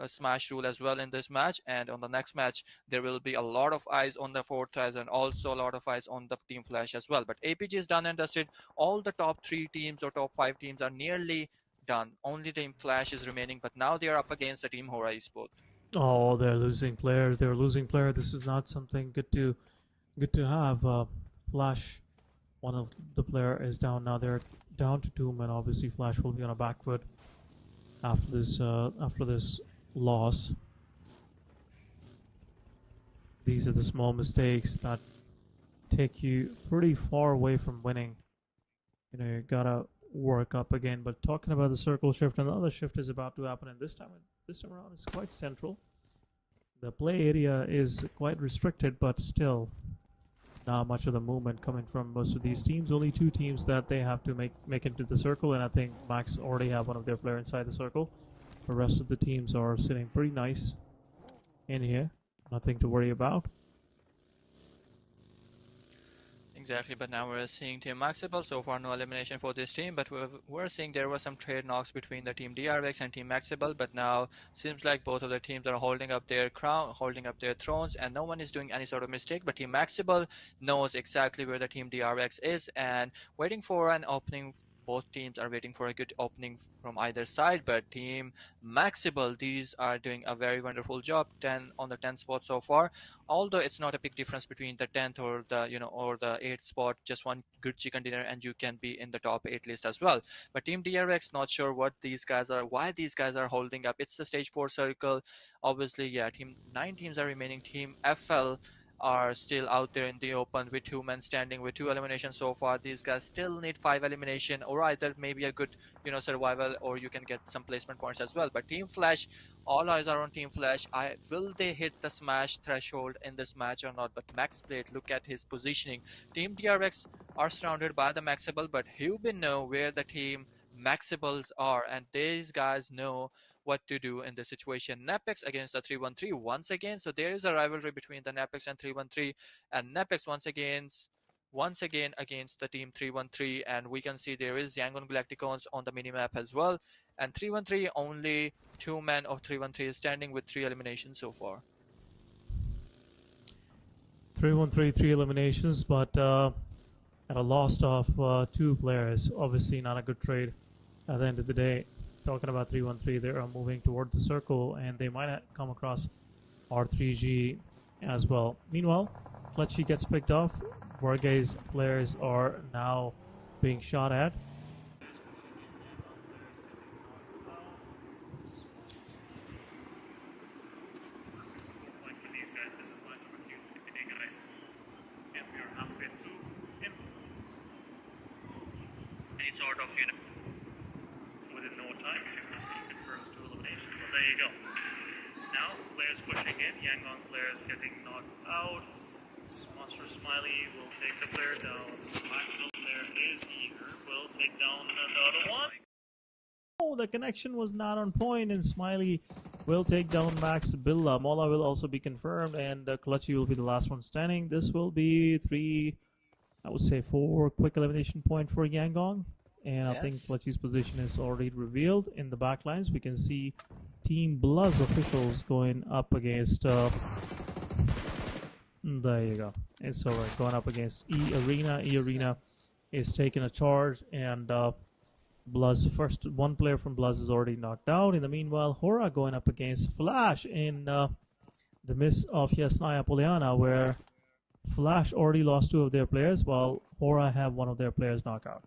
Smash rule as well in this match, and on the next match there will be a lot of eyes on the Fortress and also a lot of eyes on the Team Flash as well. But APG is done and dusted. All the top 3 teams or top 5 teams are nearly done. Only Team Flash is remaining, but now they are up against the Team Hora Esport.
Oh, they're losing players. They're losing players. This is not something good to have. Flash, one of the player is down now. They're down to 2 men. Obviously, Flash will be on a back foot. after this loss. These are the small mistakes that take you pretty far away from winning. You gotta work up again. But talking about the circle shift, another shift is about to happen, and this time around it's quite central. The play area is quite restricted, but still not much of the movement coming from most of these teams. Only 2 teams that they have to make into the circle, and I think Max already have one of their players inside the circle. The rest of the teams are sitting pretty nice in here. Nothing to worry about.
Exactly, but now we're seeing Team MAXEBELS. So far, no elimination for this team, but we're seeing there were some trade knocks between the Team DRX and Team MAXEBEL, but now seems like both of the teams are holding up their crown, holding up their thrones, and no one is doing any sort of mistake. But Team MAXEBEL knows exactly where the Team DRX is and waiting for an opening. Both teams are waiting for a good opening from either side, but Team MAXEBEL, these are doing a very wonderful job. 10 on the 10th spot so far. Although it's not a big difference between the 10th or the or the 8th spot, just one good chicken dinner and you can be in the top 8 list as well. But Team DRX, not sure what these guys are, why these guys are holding up. It's the stage 4 circle. Obviously, yeah, 9 teams are remaining. Team FL are still out there in the open with 2 men standing with 2 eliminations so far. These guys still need 5 elimination or either maybe a good survival, or you can get some placement points as well. But Team Flash, all eyes are on Team Flash. Will they hit the smash threshold in this match or not? But Max Blade, look at his positioning. Team DRX are surrounded by the MAXEBEL, but Hubin know where the Team MAXEBELs are, and these guys know what to do in this situation. Napex against the 313 once again. So there is a rivalry between the Napex and 313, and Napex once again against the team 313, and we can see there is Yangon Galacticons on the minimap as well. And 313, only 2 men of 313 is standing with 3 eliminations so far.
313, 3 eliminations, but at a loss of 2 players. Obviously not a good trade at the end of the day. Talking about 313, they are moving toward the circle, and they might come across R3G as well. Meanwhile, Clutchy gets picked off. Vargay's players are now being shot at.
Any sort of, within no time, confirms 2 eliminations. Well, there you go. Now, players pushing in. Yangon players getting knocked out. Monster Smiley will take the player down. The MAXEBEL player is eager. Will take down the other one.
Oh, the connection was not on point, and Smiley will take down MAXEBEL. Mola will also be confirmed, and Clutchy will be the last one standing. This will be 3, I would say 4 quick elimination point for Yangon. And I think Clutchy's position is already revealed in the backlines. We can see Team Bluzz officials going up against... there you go. It's alright. Going up against E-Arena. E-Arena is taking a charge, and Bluzz, first one player from Bluzz is already knocked out. In the meanwhile, Hora going up against Flash in the miss of Yasnaya Poliana, where Flash already lost 2 of their players, while Hora have 1 of their players knocked out.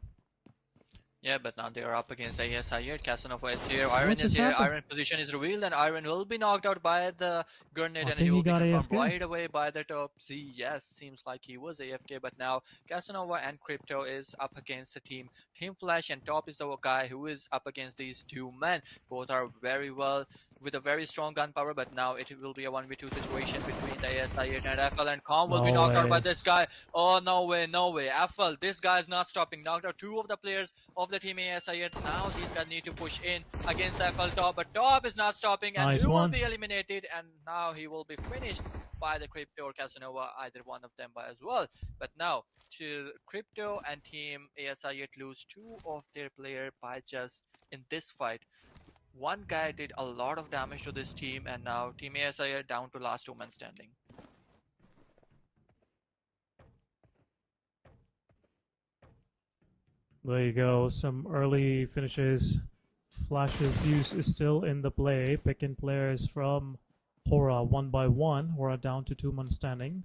Yeah, but now they are up against ASI here. Casanova is here. Iron is here. Iron position is revealed, and Iron will be knocked out by the grenade, and he will be confirmed right away by the top Z. Yes, seems like he was AFK, but now Casanova and Crypto is up against the team. Team Flash, and Top is the guy who is up against these 2 men. Both are very well with a very strong gunpowder, but now it will be a 1v2 situation between the ASI and FL, and Calm will be knocked out by this guy. Oh, no way, no way. FL, this guy is not stopping. Knocked out 2 of the players of the team ASI. Now these guys need to push in against FL Top, but Top is not stopping, and he will be eliminated, and now he will be finished by the Crypto or Casanova, either one of them by as well. But now, to Crypto and team ASI lose 2 of their player by just in this fight. One guy did a lot of damage to this team, and now Team ASI are down to last 2 men standing.
There you go. Some early finishes. Flash's use is still in the play. Picking players from Hora 1 by 1. Hora down to 2 men standing.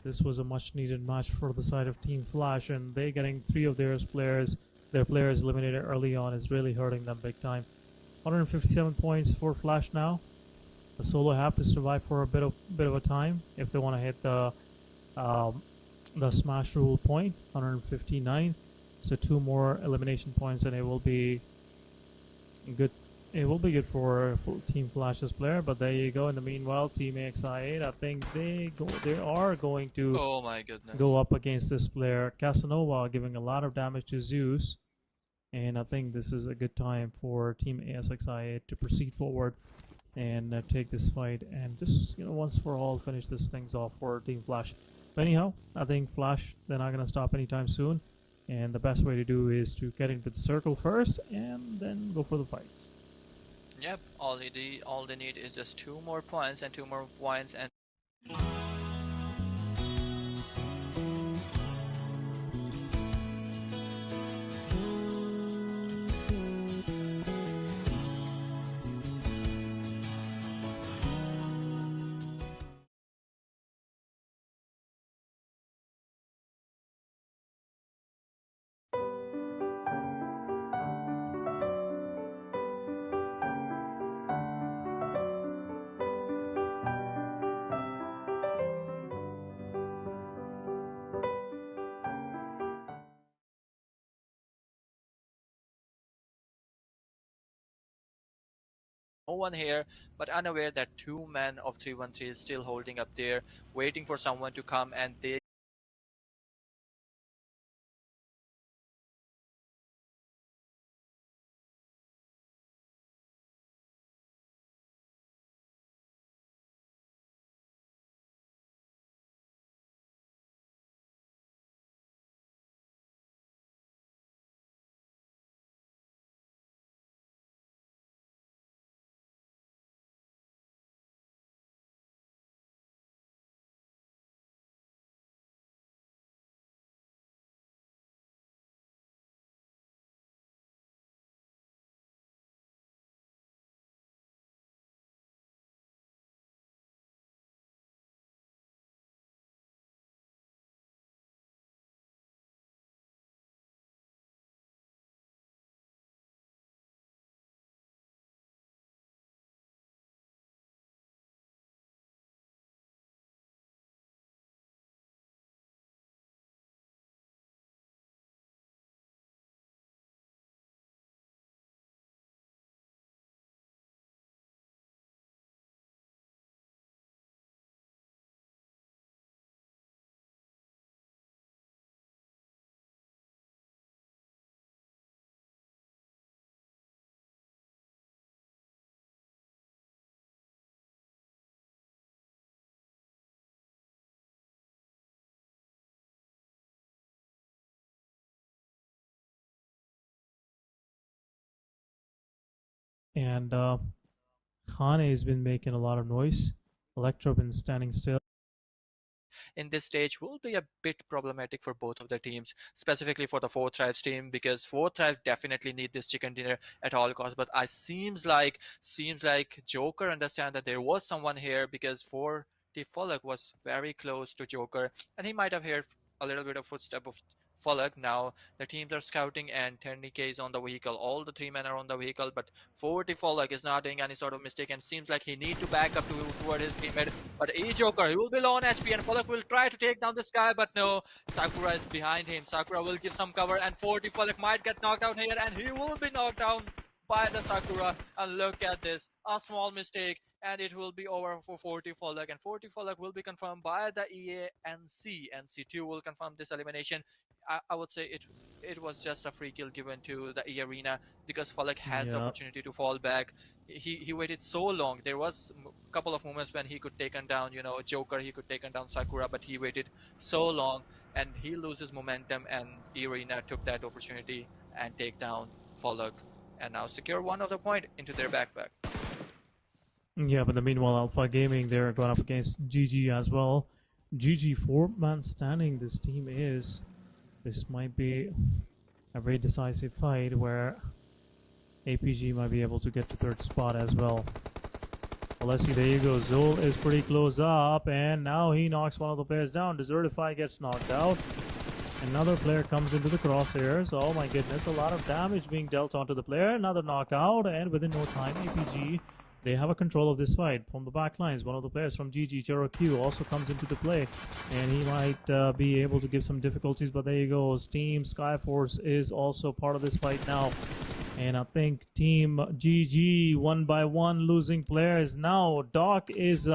This was a much needed match for the side of Team Flash, and they getting 3 of their players eliminated early on is really hurting them big time. 157 points for Flash now. The solo have to survive for a bit of a time if they want to hit the smash rule point. 159. So 2 more elimination points, and it will be good. It will be good for Team Flash's player. But there you go. In the meanwhile, Team AXI8, I think they are going to
Oh my goodness.
go up against this player Casanova, giving a lot of damage to Zeus. And I think this is a good time for Team ASXI8 to proceed forward and take this fight and just, once for all finish this things off for Team Flash. But anyhow, I think Flash, they're not going to stop anytime soon. And the best way to do is to get into the circle first and then go for the fights.
Yep, all they need is just 2 more points and 2 more points and no one here, but unaware that 2 men of 313 is still holding up there, waiting for someone to come, and they
And Khane has been making a lot of noise. Electro been standing still.
in this stage will be a bit problematic for both of the teams, specifically for the 4 Thrives team, because 4 Thrive definitely need this chicken dinner at all costs. But I seems like Joker understand that there was someone here, because 4 the Folak was very close to Joker, and he might have heard a little bit of footstep of Folak. Now the teams are scouting, and 10k is on the vehicle. All the 3 men are on the vehicle, but 40 Folak is not doing any sort of mistake, and seems like he need to back up toward his teammate. But Joker, he will be low on HP, and Folak will try to take down this guy, but no, Sakura is behind him. Sakura will give some cover, and 40 Folak might get knocked out here, and he will be knocked down by the Sakura. And look at this, a small mistake, and it will be over for 40 Folak, and 40 Folak will be confirmed by the EANC. NC2 will confirm this elimination. I would say it was just a free kill given to the E Arena, because Folak has the opportunity to fall back. He waited so long. There was a couple of moments when he could take down, Joker, he could take down Sakura, but he waited so long, and he loses momentum, and E Arena took that opportunity and take down Folak, and now secure 1 of the point into their backpack.
Yeah, but meanwhile, Alpha Gaming, they're going up against GG as well. GG 4-man standing, this team is. This might be a very decisive fight where APG might be able to get to 3rd spot as well. Well, let's see, there you go. Zol is pretty close up, and now he knocks one of the players down. Desertify gets knocked out. Another player comes into the crosshairs. Oh my goodness, a lot of damage being dealt onto the player. Another knockout, and within no time, APG, they have a control of this fight from the back lines. One of the players from GG, Cherokee, also comes into the play, and he might be able to give some difficulties, but there you go. Team Skyforce is also part of this fight now. And I think Team GG, one by one, losing players. Now, Doc is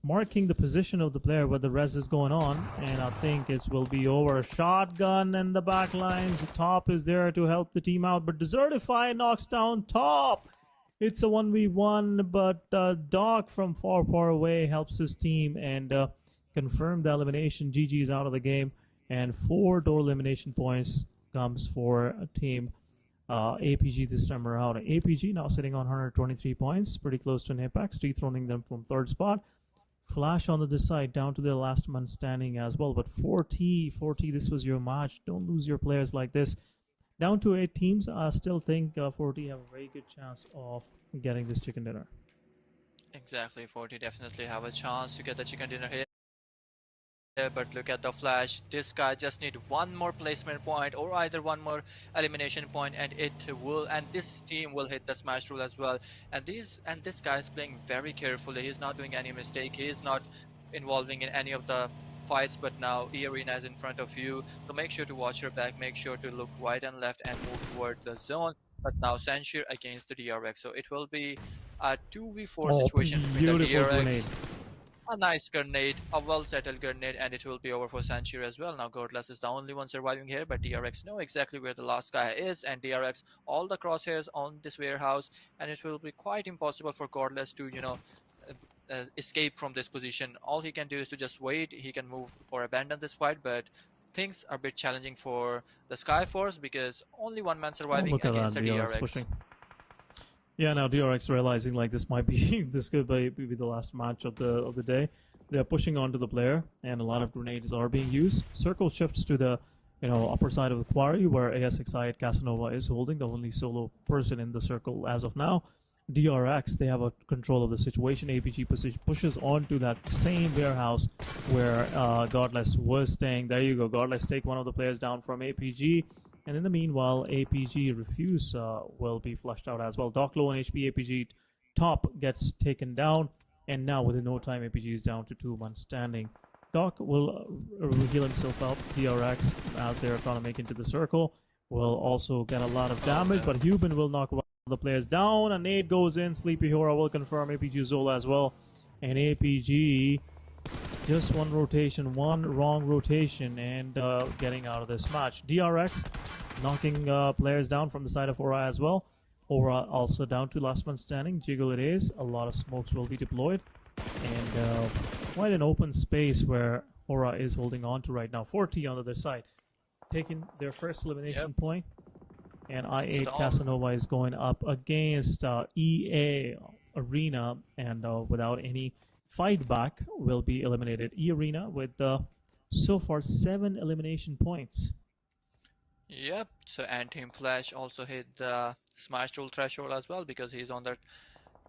marking the position of the player where the res is going on, and I think it will be over. Shotgun and the back lines. Top is there to help the team out, but Desertify knocks down Top. It's a 1v1, but Doc from far, far away helps his team and confirmed the elimination. GG is out of the game, and 4 door elimination points comes for a team APG this time around. APG now sitting on 123 points, pretty close to an apex, dethroning them from 3rd spot. Flash on the other side, down to their last man standing as well. But 4T, this was your match. Don't lose your players like this. Down to 8 teams, I still think 4T have a very good chance of getting this chicken dinner.
Exactly, 40 definitely have a chance to get the chicken dinner here. But look at the Flash. This guy just need one more placement point or either one more elimination point, and this team will hit the smash rule as well. And this guy is playing very carefully. He's not doing any mistake. He is not involving in any of the fights, but now E-Arena is in front of you, so make sure to watch your back, make sure to look right and left and move toward the zone. But now Sanshir against the DRX, so it will be a 2v4 situation between the DRX.
Grenade.
A nice grenade, a well-settled grenade, and it will be over for Sanshir as well. Now Godless is the only one surviving here, but DRX know exactly where the last guy is, and DRX all the crosshairs on this warehouse, and it will be quite impossible for Godless to, escape from this position. All he can do is to just wait. He can move or abandon this fight, but things are a bit challenging for the Skyforce because only one man surviving against the DRX.
Pushing. Yeah, now DRX realizing like this might be this could be the last match of the day. They're pushing onto the player, and a lot of grenades are being used. Circle shifts to the upper side of the quarry where ASXI Casanova is holding, the only solo person in the circle as of now. DRX, they have a control of the situation. APG pushes onto that same warehouse where Godless was staying. There you go. Godless take one of the players down from APG. And in the meanwhile, APG Refuse will be flushed out as well. Doc low on HP, APG Top gets taken down. And now within no time, APG is down to 2-1 standing. Doc will heal himself up. DRX out there trying to make into the circle will also get a lot of damage, but Hubin will knock one of the players down. A nade goes in. Sleepy Hora will confirm APG Zola as well. And APG, just one wrong rotation, and getting out of this match. DRX knocking players down from the side of Aura as well. Aura also down to last man standing. Jiggle it is. A lot of smokes will be deployed. And quite an open space where Aura is holding on to right now. 4T on the other side, taking their first elimination point. And I8 Casanova is going up against EA Arena, and without any fight back will be eliminated. E-Arena with so far 7 elimination points.
Yep, so and Team Flash also hit the smash rule threshold as well because he's on the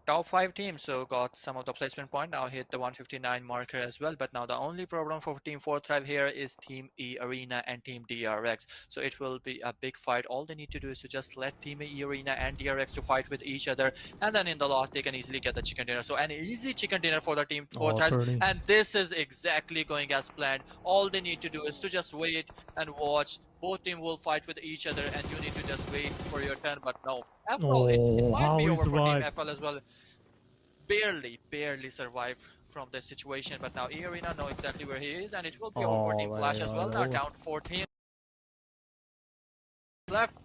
top 5 teams, so got some of the placement point. Now hit the 159 marker as well, but now the only problem for Team 4 Thrive here is Team E Arena and Team DRX. So it will be a big fight. All they need to do is to just let Team E Arena and DRX to fight with each other, and then in the last they can easily get the chicken dinner. So an easy chicken dinner for the Team 4 Thrive, and this is exactly going as planned. All they need to do is to just wait and watch. Both teams will fight with each other, and you need to just wait for your turn. But no, FL, it might be over for Team FL as well. Barely survived from this situation. But now E-Arena know exactly where he is, and it will be over for Team Flash as well. Now down 14 left.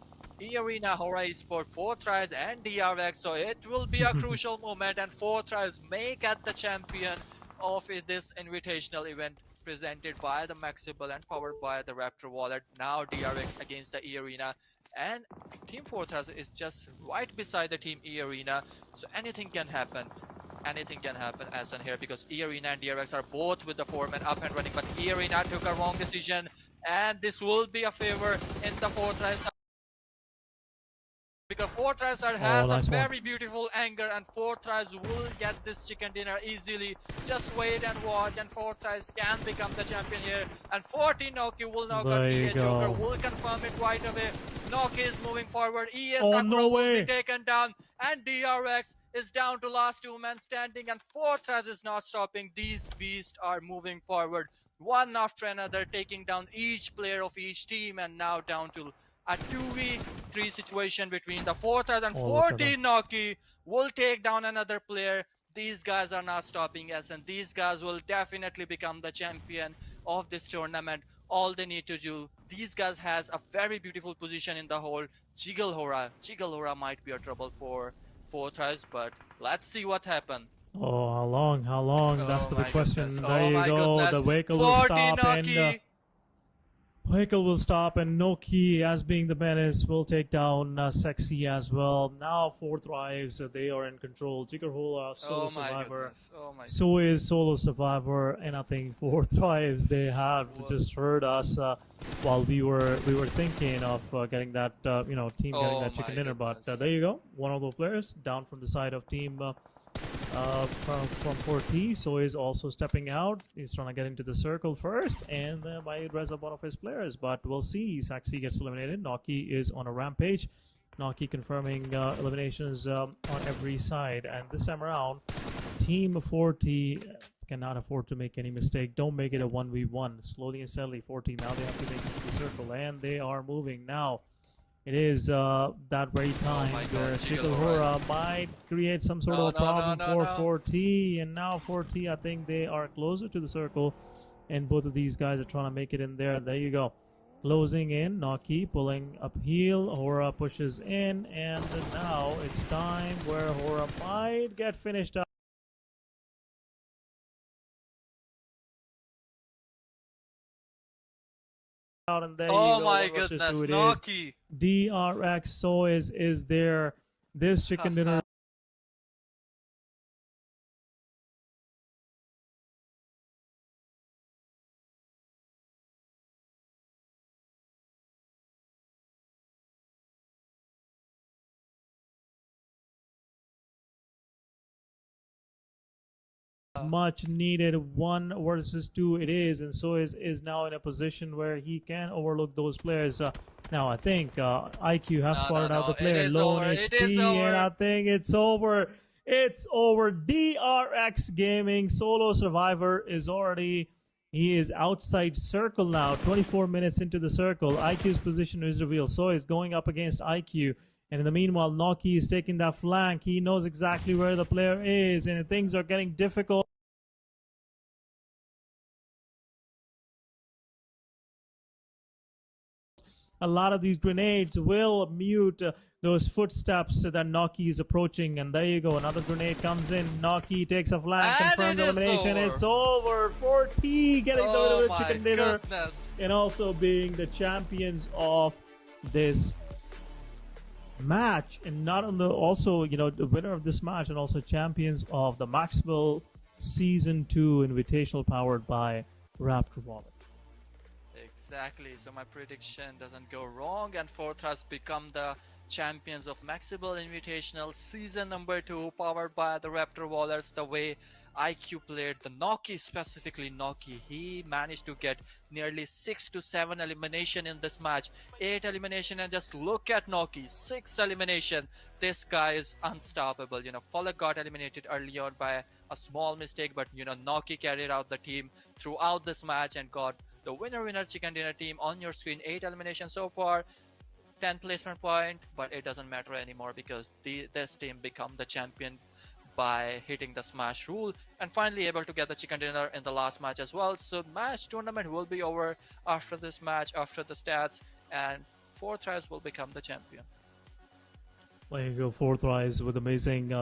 E-Arena, Hora eSports, 4 tries, and DRX. So it will be a crucial moment, and 4 tries may get the champion of this invitational event, presented by the MAXEBELS and powered by the Raptor wallet. Now DRX against the E-Arena, and Team 4 Thrive is just right beside the Team E-Arena, so anything can happen. Anything can happen as in here, because E-Arena and DRX are both with the 4-man up and running, but E-Arena took a wrong decision, and this will be a favor in the 4 Thrive because Fortress
Oh,
has a
nice one.
very beautiful anger, and Fortress will get this chicken dinner easily. Just wait and watch, and Fortress can become the champion here. And 14 Noki will knock out
There you
EA Joker,
go.
will confirm it right away. Noki is moving forward. EA
Oh,
Sakura
no
will be
way.
taken down, and DRX is down to last two men standing, and Fortress is not stopping. These beasts are moving forward, one after another, taking down each player of each team, and now down to a 2v3 situation between the Fortress and
Oh, look at that.
14 Noki will take down another player. These guys are not stopping us, and these guys will definitely become the champion of this tournament. All they need to do, these guys has a very beautiful position in the whole Jiggle Hora might be a trouble for Fortress, but let's see what happens.
Oh, how long? How long? That's
Oh
the big
my goodness.
question. There
Oh
you
my
go.
goodness.
The vehicle will
40
stop and
Noki.
vehicle will stop and Noki, as being the menace, will take down Sexy as well. Now 4 Thrives. They are in control. Jiggerhola, Solo
Oh my
Survivor.
goodness. Oh my
So is Solo Survivor, and I think 4 Thrives. They have just heard us while we were thinking of getting that team getting
Oh
that chicken
my
dinner. But
goodness.
there you go. One of those players down from the side of team. From 4T, so he's also stepping out. He's trying to get into the circle first, and might res up one of his players. But we'll see. Saxi gets eliminated. Noki is on a rampage. Noki confirming eliminations on every side, and this time around, Team 4T cannot afford to make any mistake. Don't make it a 1v1. Slowly and steadily, 4T now they have to make it to the circle, and they are moving now. It is that very time
my
where
God,
Jigglehora might create some sort of a problem for
no.
4T, and now 4T, I think they are closer to the circle, and both of these guys are trying to make it in there. There you go. Closing in, Noki pulling up heel, Hora pushes in, and now it's time where Hora might get finished up. And there you
Oh
go.
my
1 versus
goodness.
2 it is.
Noki.
DRX, so is there. This chicken dinner much needed. 1 versus 2 it is, and so is now in a position where he can overlook those players. Now I think IQ have spotted out the player,
It is
low
over.
on
It is
HP, and I
over.
think it's over. It's over. DRX Gaming Solo Survivor is already, he is outside circle now. 24 minutes into the circle, IQ's position is revealed. So is going up against IQ. And in the meanwhile, Noki is taking that flank. He knows exactly where the player is, and things are getting difficult. A lot of these grenades will mute those footsteps that Noki is approaching. And there you go. Another grenade comes in. Noki takes a flank.
And
Confirmed
it is
elimination.
over.
It's over. 4T getting
Oh
the
my
chicken dinner.
goodness.
And also being the champions of this match, and not on the also the winner of this match, and also champions of the MAXEBELS Season 2 Invitational powered by Raptor Wallet.
Exactly. So my prediction doesn't go wrong, and Fortress become the champions of MAXEBELS Invitational Season number 2, powered by the Raptor Wallers. The way IQ played the Noki, specifically Noki, he managed to get nearly 6 to 7 elimination in this match. 8 elimination, and just look at Noki, 6 elimination. This guy is unstoppable. Follow got eliminated early on by a small mistake, but Noki carried out the team throughout this match and got the winner chicken dinner team on your screen. 8 eliminations so far, 10 placement point, but it doesn't matter anymore because this team become the champion by hitting the smash rule and finally able to get the chicken dinner in the last match as well. So match tournament will be over after this match, after the stats, and 4 tries will become the champion.
There you go. 4 Thrives with amazing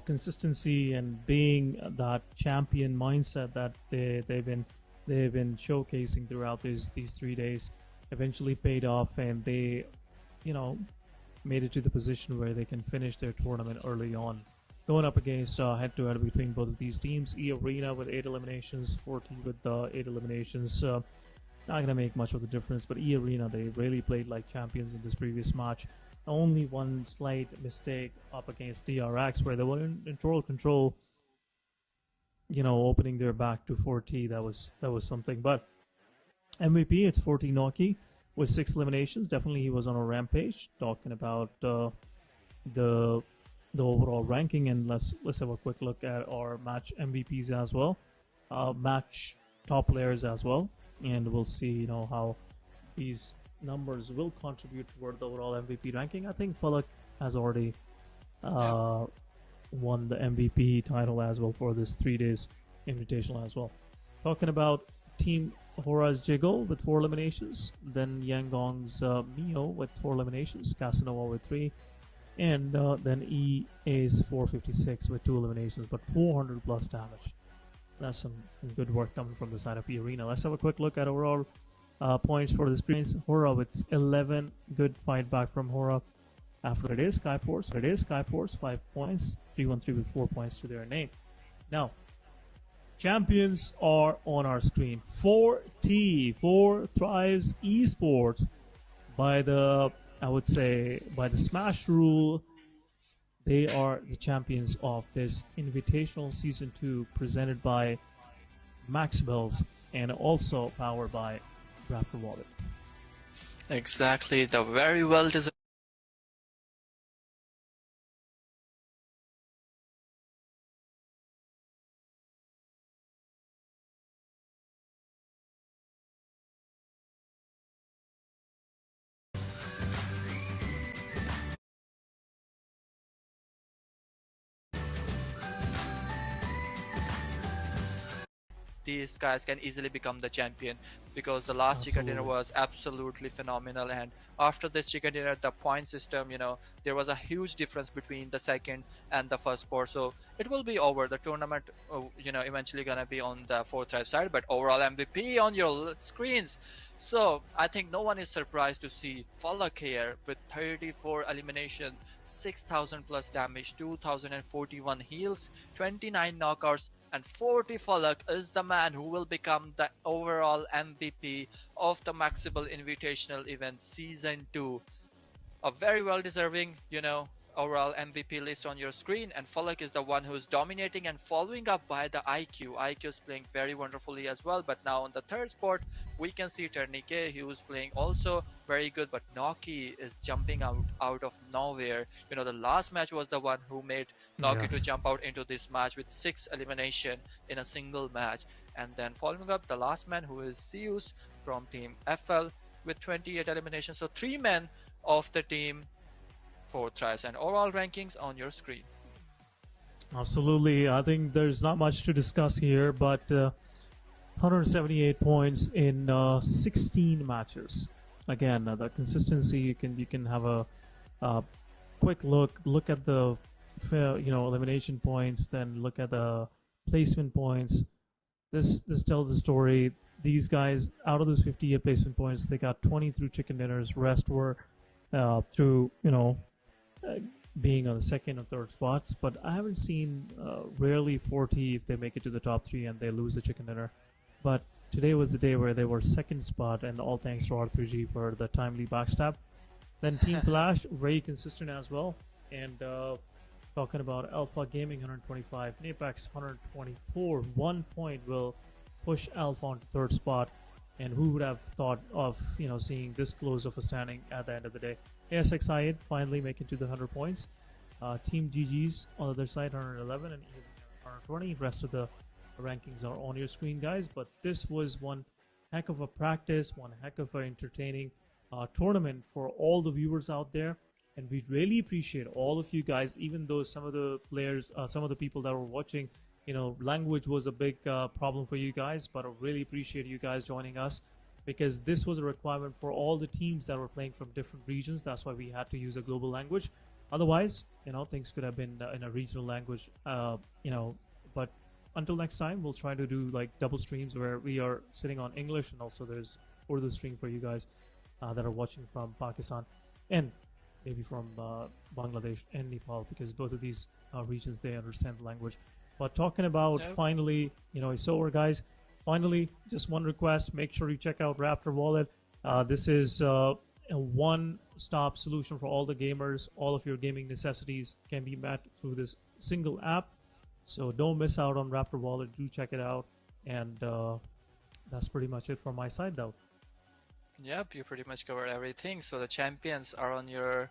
consistency and being that champion mindset that they've been showcasing throughout these 3 days eventually paid off, and they made it to the position where they can finish their tournament early on, going up against head-to-head between both of these teams. E-Arena with 8 eliminations, 4T with 8 eliminations. Not going to make much of the difference, but E-Arena, they really played like champions in this previous match. only one slight mistake up against DRX where they were in total control. Opening their back to 4T, that was something. But MVP, it's 4T Noki with 6 eliminations. Definitely, he was on a rampage. Talking about the overall ranking, and let's have a quick look at our match MVPs as well, match top players as well, and we'll see how these numbers will contribute toward the overall MVP ranking. I think Falak has already won the MVP title as well for this 3 days invitational as well. Talking about Team Hora's Jiggle with 4 eliminations, then Yangong's Mio with 4 eliminations, Casanova with 3, and then EA's 456 with 2 eliminations, but 400 plus damage. That's some good work coming from the side of the arena. Let's have a quick look at overall points for the screens. Hora with 11. Good fight back from Hora. After it is Skyforce, 5 points. 313 with 4 points to their name. Now, champions are on our screen. 4T, 4 Thrives eSports. By the Smash rule, they are the champions of this Invitational Season 2 presented by MAXEBELS and also powered by Raptor Wallet.
Exactly, the very well deserved. These guys can easily become the champion because the last chicken dinner was absolutely phenomenal, and after this chicken dinner, the point system, there was a huge difference between the second and the first sport. So it will be over. The tournament, eventually gonna be on the 4th side, but overall MVP on your screens. So I think no one is surprised to see Falak here with 34 elimination, 6,000 plus damage, 2,041 heals, 29 knockouts, and 40 Falak is the man who will become the overall MVP of the MAXEBEL Invitational event Season 2. A very well deserving, overall MVP list on your screen, and Falak is the one who's dominating and following up by the IQ. IQ is playing very wonderfully as well, but now on the 3rd spot, we can see Ternike, who's playing also very good, but Noki is jumping out of nowhere. The last match was the one who made Noki to jump out into this match with 6 elimination in a single match. And then following up, the last man, who is Zeus from Team FL with 28 eliminations. So 3 men of the team 4 tries, and overall rankings on your screen.
Absolutely. I think there's not much to discuss here, but 178 points in 16 matches. Again, the consistency, you can have a quick look at the elimination points, then look at the placement points. This tells the story. These guys, out of those 58 placement points, they got 20 through chicken dinners. Rest were through being on the 2nd or 3rd spots, but I haven't seen rarely 4T if they make it to the top 3 and they lose the chicken dinner. But today was the day where they were 2nd spot, and all thanks to R3G for the timely backstab. Then Team Flash, very consistent as well. And talking about Alpha Gaming, 125, Napex 124, 1 point will push Alpha onto 3rd spot. And who would have thought of seeing this close of a standing at the end of the day? ASXI finally making to the 100 points. Team GG's on the other side, 111, and 120. Rest of the rankings are on your screen, guys. But this was one heck of a practice, one heck of an entertaining tournament for all the viewers out there. And we really appreciate all of you guys, even though some of the players, some of the people that were watching, language was a big problem for you guys, but I really appreciate you guys joining us, because this was a requirement for all the teams that were playing from different regions. That's why we had to use a global language. Otherwise, things could have been in a regional language, but until next time, we'll try to do like double streams where we are sitting on English, and also there's Urdu stream for you guys that are watching from Pakistan and maybe from Bangladesh and Nepal, because both of these regions, they understand the language. But talking about finally, it's over, guys. Finally, just one request: make sure you check out Raptor Wallet. This is one one-stop solution for all the gamers. All of your gaming necessities can be met through this single app. So don't miss out on Raptor Wallet. Do check it out. And that's pretty much it from my side, though.
Yep, you pretty much covered everything. So the champions are on your,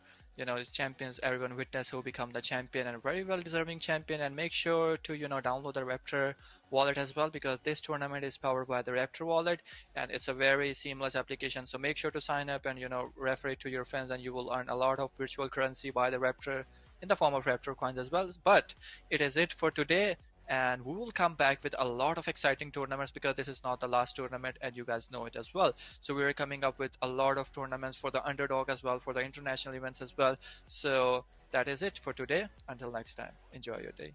champions, everyone witness who become the champion and very well deserving champion. And make sure to, download the Raptor wallet as well, because this tournament is powered by the Raptor wallet and it's a very seamless application. So make sure to sign up and, refer it to your friends, and you will earn a lot of virtual currency by the Raptor in the form of Raptor coins as well. But it is it for today. And we will come back with a lot of exciting tournaments, because this is not the last tournament and you guys know it as well. So we're coming up with a lot of tournaments for the underdog as well, for the international events as well. So that is it for today. Until next time, enjoy your day.